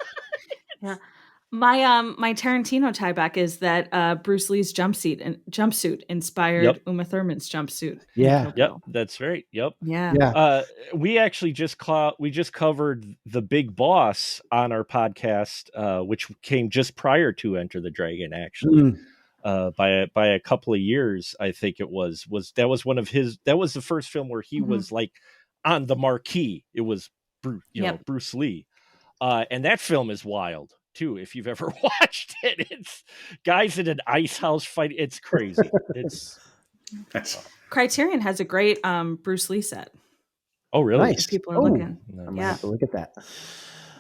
My Tarantino tieback is that Bruce Lee's jumpsuit inspired Uma Thurman's jumpsuit. Yeah. Yep, that's right. Yep. Yeah. We actually just covered The Big Boss on our podcast, which came just prior to Enter the Dragon, actually. By a couple of years, I think it was that was the first film where he was like on the marquee. It was Bruce Lee, and that film is wild too. If you've ever watched it, it's guys in an ice house fight. It's crazy. It's Criterion has a great Bruce Lee set. Oh, really? Nice. People are looking. I'm gonna have to look at that.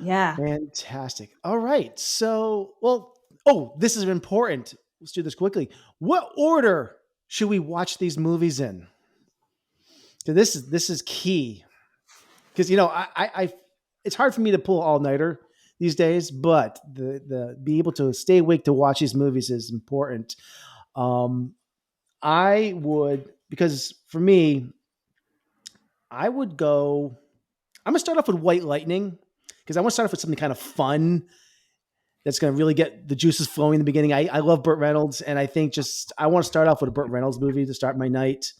Yeah. Fantastic. All right. So, this is important. Let's do this quickly. What order should we watch these movies in? So this is key, because I it's hard for me to pull all-nighter these days, but the be able to stay awake to watch these movies is important. I would, because for me, I'm gonna start off with White Lightning, because I want to start off with something kind of fun that's going to really get the juices flowing in the beginning. I love Burt Reynolds, and I think I want to start off with a Burt Reynolds movie to start my night.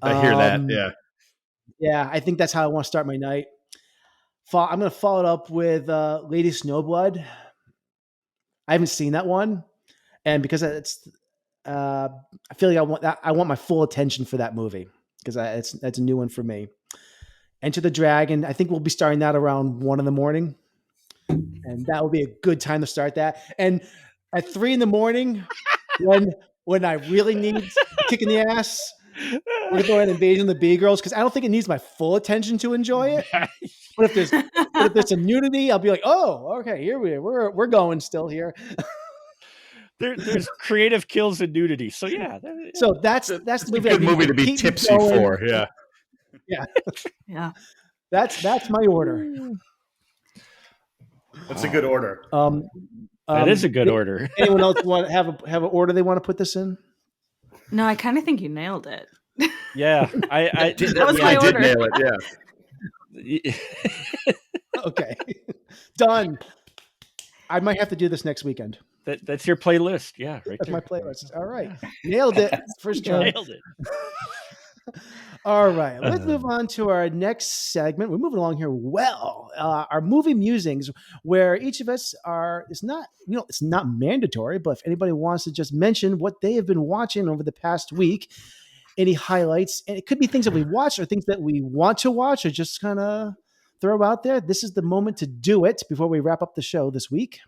I hear that. Yeah. Yeah, I think that's how I want to start my night. I'm going to follow it up with Lady Snowblood. I haven't seen that one, and because I feel like I want my full attention for that movie, because that's a new one for me. Enter the Dragon. I think we'll be starting that around 1 a.m. And that will be a good time to start that. And at 3 a.m, when I really need a kick in the ass, we're going to go ahead and Invasion of the B-Girls, because I don't think it needs my full attention to enjoy it. But if there's some nudity, I'll be like, oh, okay, here we're going still here. There's creative kills and nudity. So yeah. So that's the movie. A good movie to be tipsy for. Yeah. Yeah. Yeah. That's my order. That's a good order. That is a good order. Anyone else want to have an order they want to put this in? No, I kind of think you nailed it. Yeah, I did. That was my order. I did nail it. Yeah. Okay, done. I might have to do this next weekend. That's your playlist. Yeah, right. That's there. my playlist. All right, nailed it. First try. Nailed it. All right, let's move on to our next segment. We're moving along here well. Our movie musings, where each of us it's not mandatory, but if anybody wants to just mention what they have been watching over the past week, any highlights, and it could be things that we watched or things that we want to watch or just kind of throw out there. This is the moment to do it before we wrap up the show this week.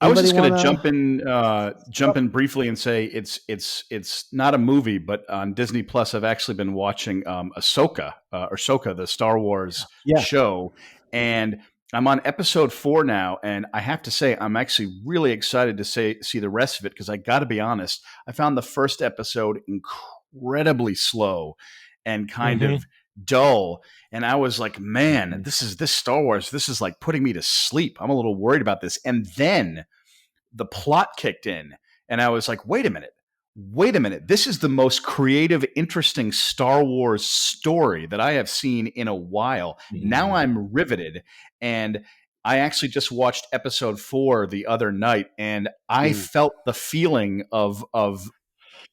I was just going to wanna- jump in briefly and say it's not a movie, but on Disney Plus, I've actually been watching Ahsoka, the Star Wars show, and I'm on episode 4 now, and I have to say I'm actually really excited to see the rest of it because I got to be honest, I found the first episode incredibly slow and kind of dull, and I was like, man, this Star Wars, this is like putting me to sleep. I'm a little worried about this, and then the plot kicked in, and I was like, wait a minute. This is the most creative, interesting Star Wars story that I have seen in a while. Now I'm riveted, and I actually just watched episode 4 the other night, and I felt the feeling of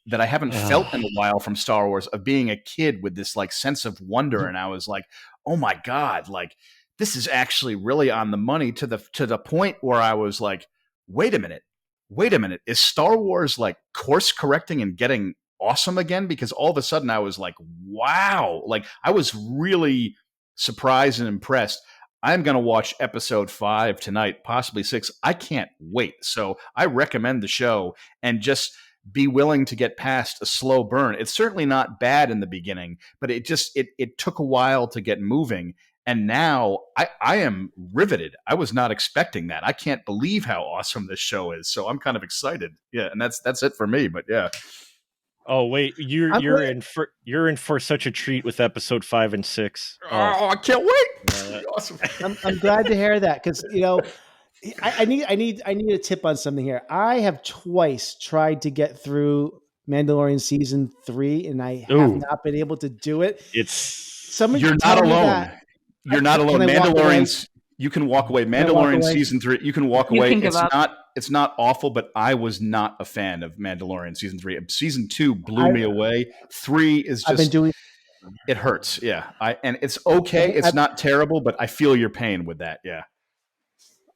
that I haven't felt in a while from Star Wars, of being a kid with this like sense of wonder. And I was like, oh my God, like this is actually really on the money, to the point where I was like, wait a minute. Is Star Wars like course correcting and getting awesome again? Because all of a sudden I was like, wow, like I was really surprised and impressed. I'm going to watch episode 5 tonight, possibly 6. I can't wait. So I recommend the show, and just be willing to get past a slow burn. It's certainly not bad in the beginning, but it took a while to get moving. And now I am riveted. I was not expecting that. I can't believe how awesome this show is. So I'm kind of excited. Yeah, and that's it for me. But yeah. Oh wait, you're in for such a treat with episode 5 and 6. Oh, I can't wait! Awesome. I'm glad to hear that, because I need a tip on something here. I have twice tried to get through Mandalorian season 3, and I have not been able to do it. You're not alone. You're not alone. Mandalorian's. You can walk away. Mandalorian season 3. You can walk away. It's not awful, but I was not a fan of Mandalorian season 3. Season 2 blew me away. 3 is just. It hurts. Yeah. And it's okay. It's not terrible, but I feel your pain with that. Yeah.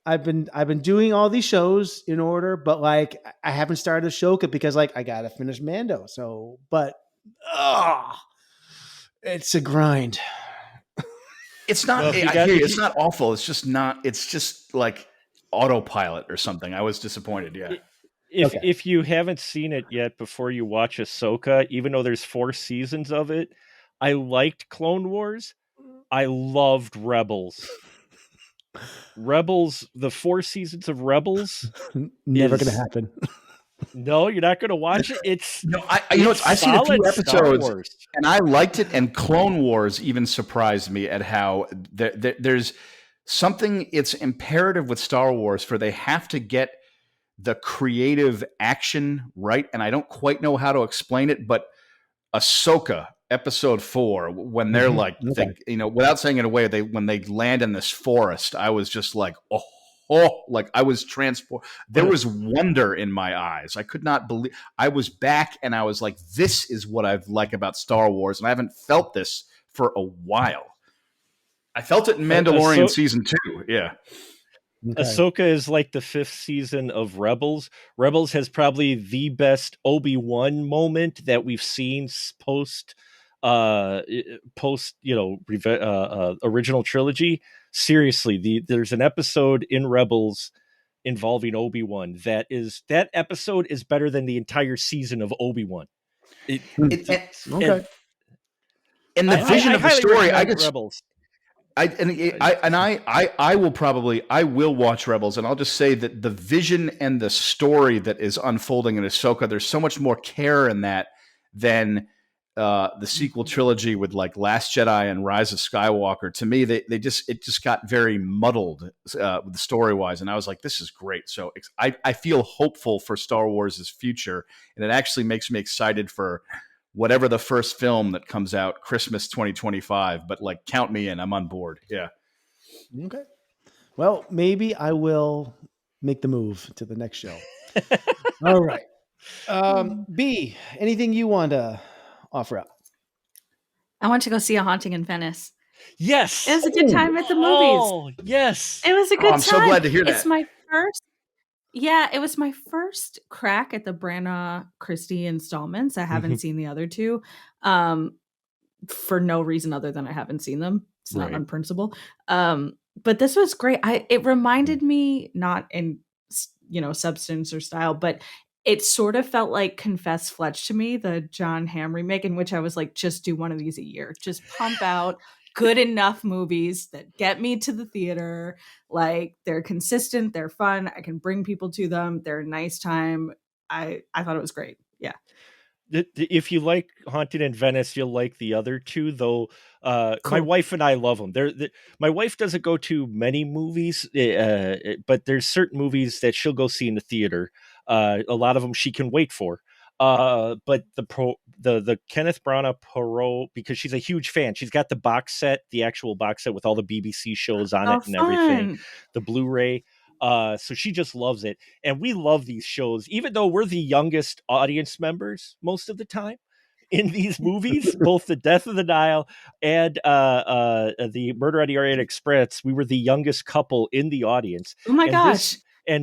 I've been doing all these shows in order, but like I haven't started Ahsoka because like I gotta finish Mando. So, but it's a grind. It's not. I hear you. It's not awful. It's just not. It's just like autopilot or something. I was disappointed. Yeah. If you haven't seen it yet, before you watch Ahsoka, even though there's 4 seasons of it, I liked Clone Wars. I loved Rebels. The 4 seasons of Rebels. Never going to happen. No, you're not going to watch it. It's I've seen a few episodes and I liked it. And Clone Wars even surprised me at how there's something. It's imperative with Star Wars for they have to get the creative action right. And I don't quite know how to explain it, but Ahsoka episode 4, when they're like, without saying it away, when they land in this forest, I was just like, like I was transported. There was wonder in my eyes. I could not believe I was back, and I was like, this is what I like about Star Wars, and I haven't felt this for a while. I felt it in Mandalorian season 2. Yeah. Okay. Ahsoka is like the 5th season of Rebels. Rebels has probably the best Obi-Wan moment that we've seen post original trilogy. Seriously, there's an episode in Rebels involving Obi-Wan that episode is better than the entire season of Obi-Wan. And the vision of the story, I get Rebels. I will watch Rebels, and I'll just say that the vision and the story that is unfolding in Ahsoka, there's so much more care in that than the sequel trilogy with like Last Jedi and Rise of Skywalker. To me, it just got very muddled with story wise, and I was like, this is great. So I feel hopeful for Star Wars' future, and it actually makes me excited for whatever the first film that comes out, Christmas 2025, but like count me in, I'm on board. Yeah. Okay. Well, maybe I will make the move to the next show. All right. B, anything you want to offer up? I want to go see A Haunting in Venice. Yes. It was a good time at the movies. Oh, yes. It was a good time. I'm so glad to hear that. It was my first crack at the Branagh Christie installments. I haven't seen the other 2 for no reason other than I haven't seen them. It's not on principle. But this was great. It reminded me, not in substance or style, but it sort of felt like Confess Fletch to me, the John Hamm remake, in which I was like, just do one of these a year. Just pump out good enough movies that get me to the theater. Like, they're consistent, they're fun, I can bring people to them, they're a nice time. I thought it was great. Yeah. If you like Haunted in Venice, you'll like the other two, though. My Cool. wife and I love them. My wife doesn't go to many movies, but there's certain movies that she'll go see in the theater. A lot of them she can wait for. But the Kenneth Branagh Poirot, because she's a huge fan. She's got the box set, the actual box set with all the BBC shows on Oh, it and everything, fun. the Blu-ray. So she just loves it. And we love these shows, even though we're the youngest audience members most of the time in these movies, both the Death of the Nile and the Murder on the Orient Express. We were the youngest couple in the audience. Oh my And gosh.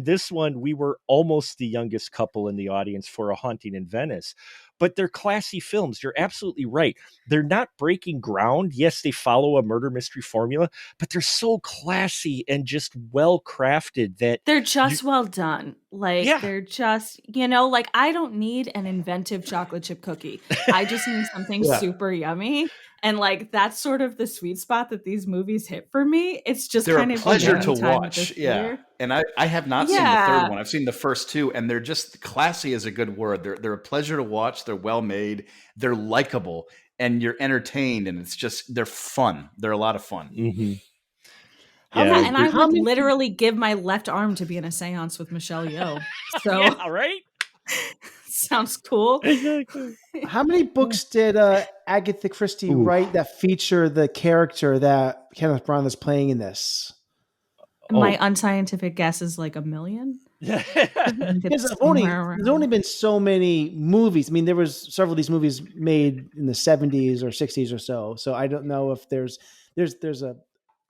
this one, we were almost the youngest couple in the audience for A Haunting in Venice. But they're classy films. You're absolutely right. They're not breaking ground. Yes, they follow a murder mystery formula, but they're so classy and just well crafted that they're just well done. Like, Yeah. they're just, like, I don't need an inventive chocolate chip cookie. I just need something super yummy. And like, that's sort of the sweet spot that these movies hit for me. It's just They're kind a of pleasure yummy to time at watch. the Yeah. theater. And I have not seen the third one. I've seen the first two, and they're just classy is a good word. They're a pleasure to watch. They're well made. They're likable, and you're entertained, and they're fun. They're a lot of fun. Mm-hmm. Yeah, and I would literally give my left arm to be in a seance with Michelle Yeoh. So yeah, right? Sounds cool. Exactly. How many books did Agatha Christie write that feature the character that Kenneth Branagh is playing in this? My unscientific guess is like 1 million. There's only been so many movies. I mean, there was several of these movies made in the 70s or 60s or so. So I don't know if there's a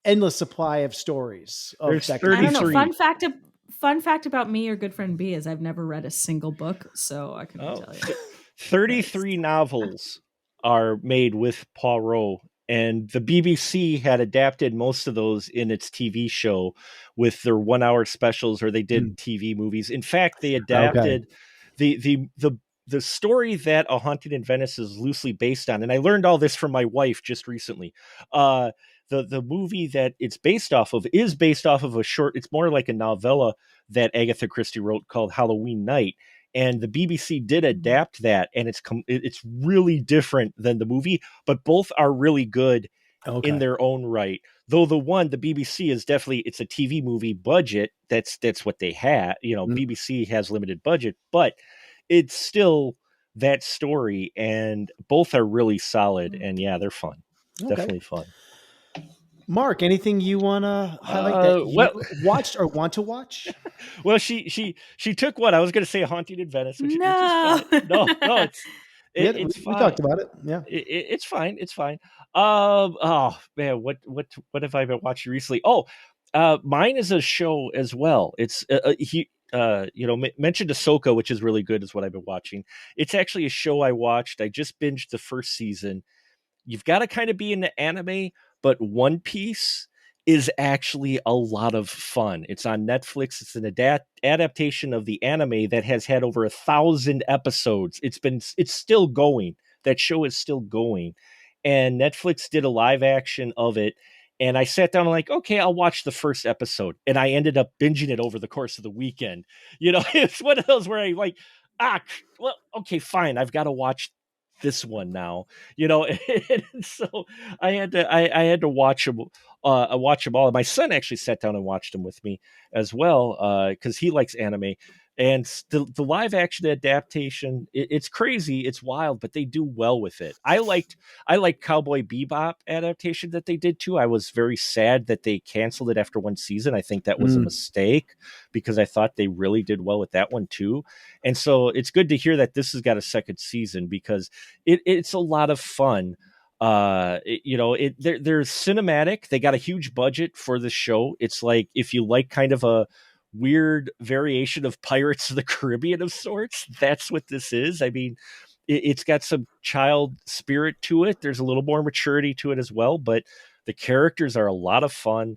endless supply of stories. There's I don't know. Fun fact about me, your good friend B, is I've never read a single book, so I couldn't tell you. 33 novels are made with Poirot, and the BBC had adapted most of those in its TV show with their 1 hour specials, or they did TV movies. In fact, they adapted the story that A Haunting in Venice is loosely based on. And I learned all this from my wife just recently. The movie that it's based off of is based off of it's more like a novella that Agatha Christie wrote called Halloween Night. And the BBC did adapt that, and it's really different than the movie, but both are really good in their own right. Though the BBC is definitely, it's a TV movie budget. That's what they had. BBC has limited budget, but it's still that story, and both are really solid. And yeah, they're fun. Definitely fun. Mark, anything you want to highlight that you watched or want to watch? Well, she took what I was going to say, Haunting in Venice, which is fine. No, it's fine. We talked about it. Yeah, it's fine. It's fine. Oh man, what have I been watching recently? Mine is a show as well. It's mentioned Ahsoka, which is really good, is what I've been watching. It's actually a show I watched. I just binged the first season. You've got to kind of be into anime, but One Piece is actually a lot of fun. It's on Netflix. It's an adaptation of the anime that has had over 1,000 episodes. It's still going. That show is still going. And Netflix did a live action of it. And I sat down and like, okay, I'll watch the first episode. And I ended up binging it over the course of the weekend. It's one of those where I like, well, okay, fine. I've got to watch this one now, and so I had to watch them. I watch them all. And my son actually sat down and watched them with me as well, because he likes anime. And the live action adaptation, it's crazy, it's wild, but they do well with it. I liked Cowboy Bebop adaptation that they did too. I was very sad that they canceled it after one season. I think that was a mistake, because I thought they really did well with that one too. And so it's good to hear that this has got a second season, because it's a lot of fun. They're cinematic. They got a huge budget for the show. It's like, if you like kind of a weird variation of Pirates of the Caribbean of sorts, that's what this is. I mean, it's got some child spirit to it. There's a little more maturity to it as well, but the characters are a lot of fun,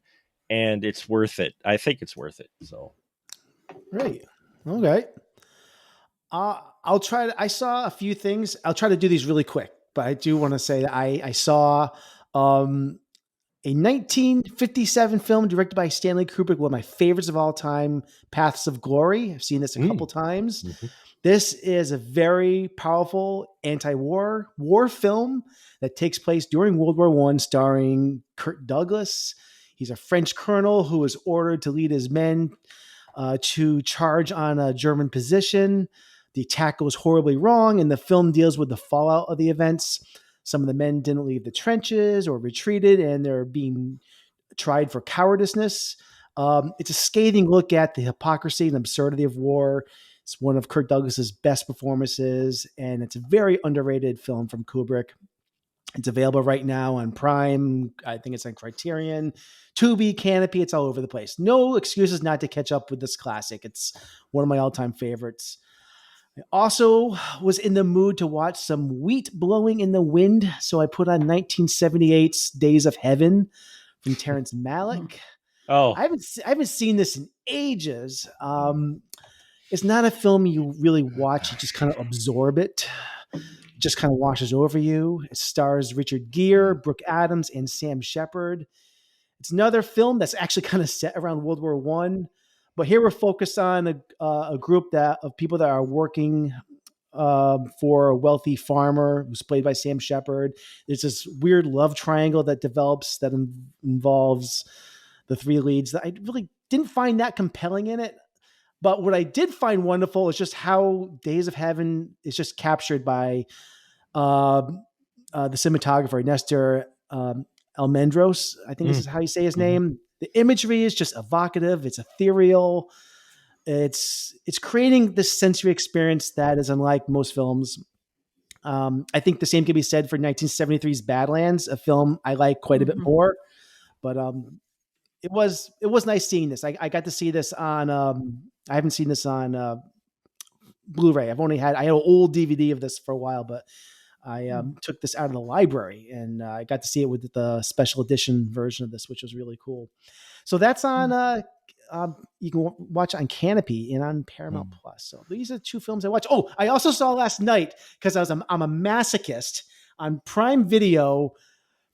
and it's worth it. I think it's worth it. So Right. Okay. I'll try to, I saw a few things. I'll try to do these really quick, but I do want to say that I saw um, a 1957 film directed by Stanley Kubrick, one of my favorites of all time, Paths of Glory. I've seen this a couple times. Mm-hmm. This is a very powerful war film that takes place during World War One, starring Kirk Douglas. He's a French colonel who is ordered to lead his men to charge on a German position. The attack goes horribly wrong, and the film deals with the fallout of the events. Some of the men didn't leave the trenches or retreated, and they're being tried for cowardice. It's a scathing look at the hypocrisy and absurdity of war. It's one of Kirk Douglas's best performances, and it's a very underrated film from Kubrick. It's available right now on Prime. I think it's on Criterion, Tubi, Canopy. It's all over the place. No excuses not to catch up with this classic. It's one of my all-time favorites. I also was in the mood to watch some wheat blowing in the wind, so I put on 1978's Days of Heaven from Terrence Malick. Oh, I haven't seen this in ages. It's not a film you really watch; you just kind of absorb it. It just kind of washes over you. It stars Richard Gere, Brooke Adams, and Sam Shepard. It's another film that's actually kind of set around World War One. But here we're focused on a group of people that are working for a wealthy farmer who's played by Sam Shepard. There's this weird love triangle that develops that involves the three leads that I really didn't find that compelling in it. But what I did find wonderful is just how Days of Heaven is just captured by the cinematographer, Nestor Almendros. I think this is how you say his name. The imagery is just evocative. It's ethereal. It's creating this sensory experience that is unlike most films. I think the same can be said for 1973's Badlands, a film I like quite a bit more. But it was nice seeing this. I got to see this on. I haven't seen this on Blu-ray. I had an old DVD of this for a while, but I took this out of the library and I got to see it with the special edition version of this, which was really cool. So that's on, you can watch on Canopy and on Paramount Plus. So these are two films I watched. Oh, I also saw last night because I'm a masochist on Prime Video.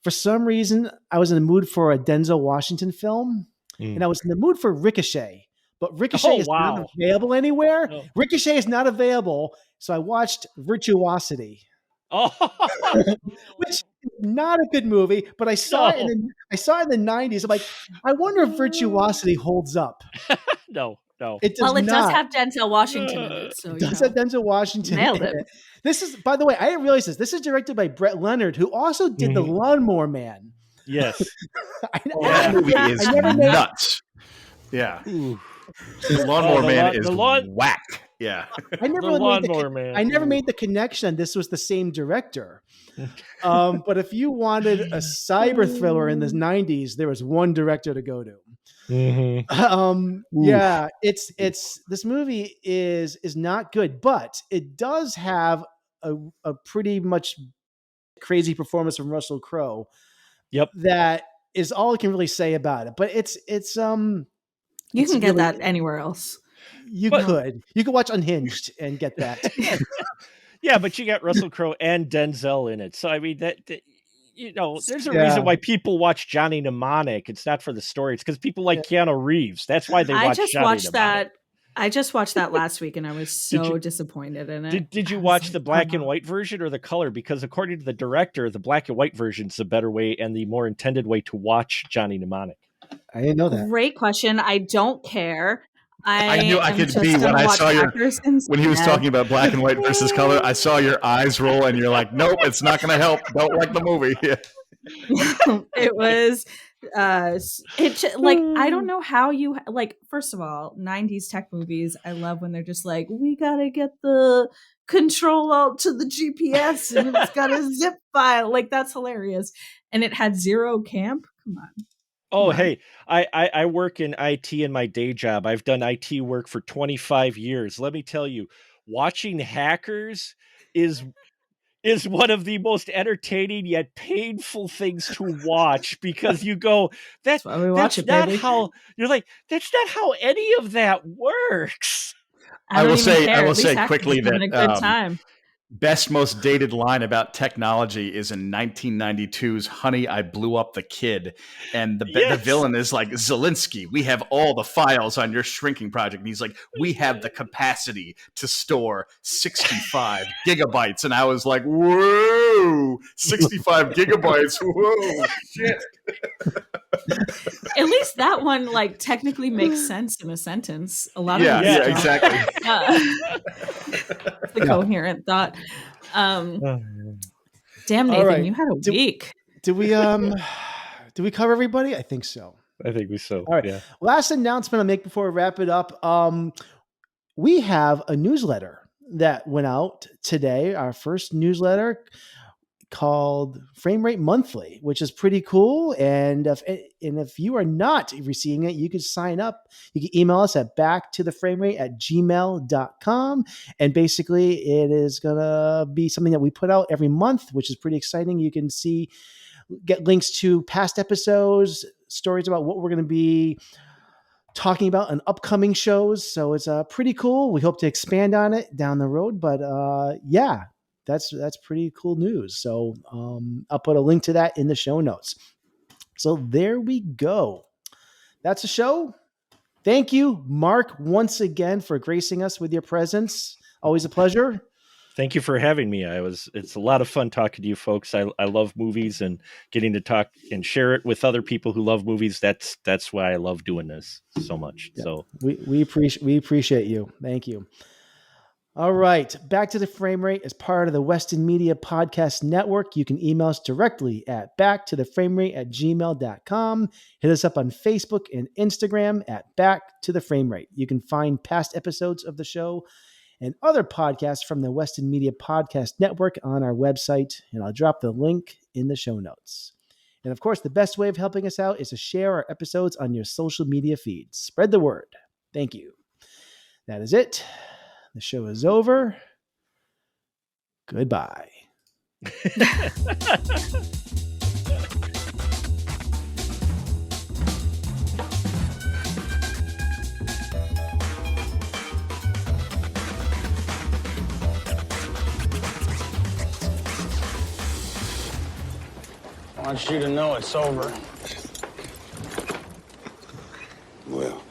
For some reason, I was in the mood for a Denzel Washington film and I was in the mood for Ricochet. But Ricochet is not available anywhere. Oh. Ricochet is not available. So I watched Virtuosity. Oh, which is not a good movie, but I saw it in the 90s. I'm like, I wonder if Virtuosity holds up. No. It does it not. Does have Denzel Washington in it. So it does have Denzel Washington. Nailed it. This is, by the way, I didn't realize this. This is directed by Brett Leonard, who also did The Lawnmower Man. Yes. That movie is nuts. Yeah. Ooh. The Lawnmower Man is whack. Yeah. I never made the connection. This was the same director. But if you wanted a cyber thriller in the 90s, there was one director to go to. Yeah, it's this movie is not good, but it does have a pretty much crazy performance from Russell Crowe. Yep. That is all I can really say about it. But it's you can get that anywhere else. You could watch Unhinged and get that. Yeah, but you got Russell Crowe and Denzel in it. So I mean that there's a reason why people watch Johnny Mnemonic. It's not for the story. It's because people like Keanu Reeves. That's why they watch Johnny Mnemonic. I just watched that last week and I was so disappointed in it. Did you watch the black and white version or the color? Because according to the director, the black and white version is the better way and the more intended way to watch Johnny Mnemonic. I didn't know that. Great question. I don't care. I knew I could be when I saw when he was talking about black and white versus color. I saw your eyes roll, and you're like, "Nope, it's not going to help. Don't like the movie." Yeah. It was, I don't know how you First of all, 90s tech movies. I love when they're just like, we gotta get the control out to the GPS, and it's got a zip file. Like that's hilarious, and it had zero camp. Come on. Oh, hey, I work in IT in my day job. I've done IT work for 25 years. Let me tell you, watching hackers is one of the most entertaining yet painful things to watch because you go, that's not how any of that works. I will say Hackman's quickly having a good time. Best most dated line about technology is in 1992's Honey, I Blew Up the Kid. And the villain is like, Zelensky, we have all the files on your shrinking project. And he's like, we have the capacity to store 65 gigabytes. And I was like, whoa, 65 gigabytes. Whoa, shit. At least that one like technically makes sense in a sentence. A lot of these don't. Exactly. The coherent thought. Damn, Nathan, right. You had a week. Did we cover everybody? I think so. I think we so. All right. Yeah. Last announcement I'll make before we wrap it up. We have a newsletter that went out today. Our first newsletter called Frame Rate Monthly, which is pretty cool. And if you are not receiving it, you can sign up. You can email us at backtotheframerate@gmail.com. And basically it is going to be something that we put out every month, which is pretty exciting. You can get links to past episodes, stories about what we're going to be talking about on upcoming shows. So it's pretty cool. We hope to expand on it down the road, but yeah. That's pretty cool news. So I'll put a link to that in the show notes. So there we go. That's a show. Thank you, Mark, once again for gracing us with your presence. Always a pleasure. Thank you for having me. It's a lot of fun talking to you folks. I love movies and getting to talk and share it with other people who love movies. That's why I love doing this so much. Yeah. So we appreciate you. Thank you. All right. Back to the Frame Rate is part of the Weston Media Podcast Network. You can email us directly at backtotheframerate@gmail.com. Hit us up on Facebook and Instagram at Back to the Frame Rate. You can find past episodes of the show and other podcasts from the Weston Media Podcast Network on our website, and I'll drop the link in the show notes. And of course, the best way of helping us out is to share our episodes on your social media feeds. Spread the word. Thank you. That is it. The show is over. Goodbye. I want you to know it's over. Well.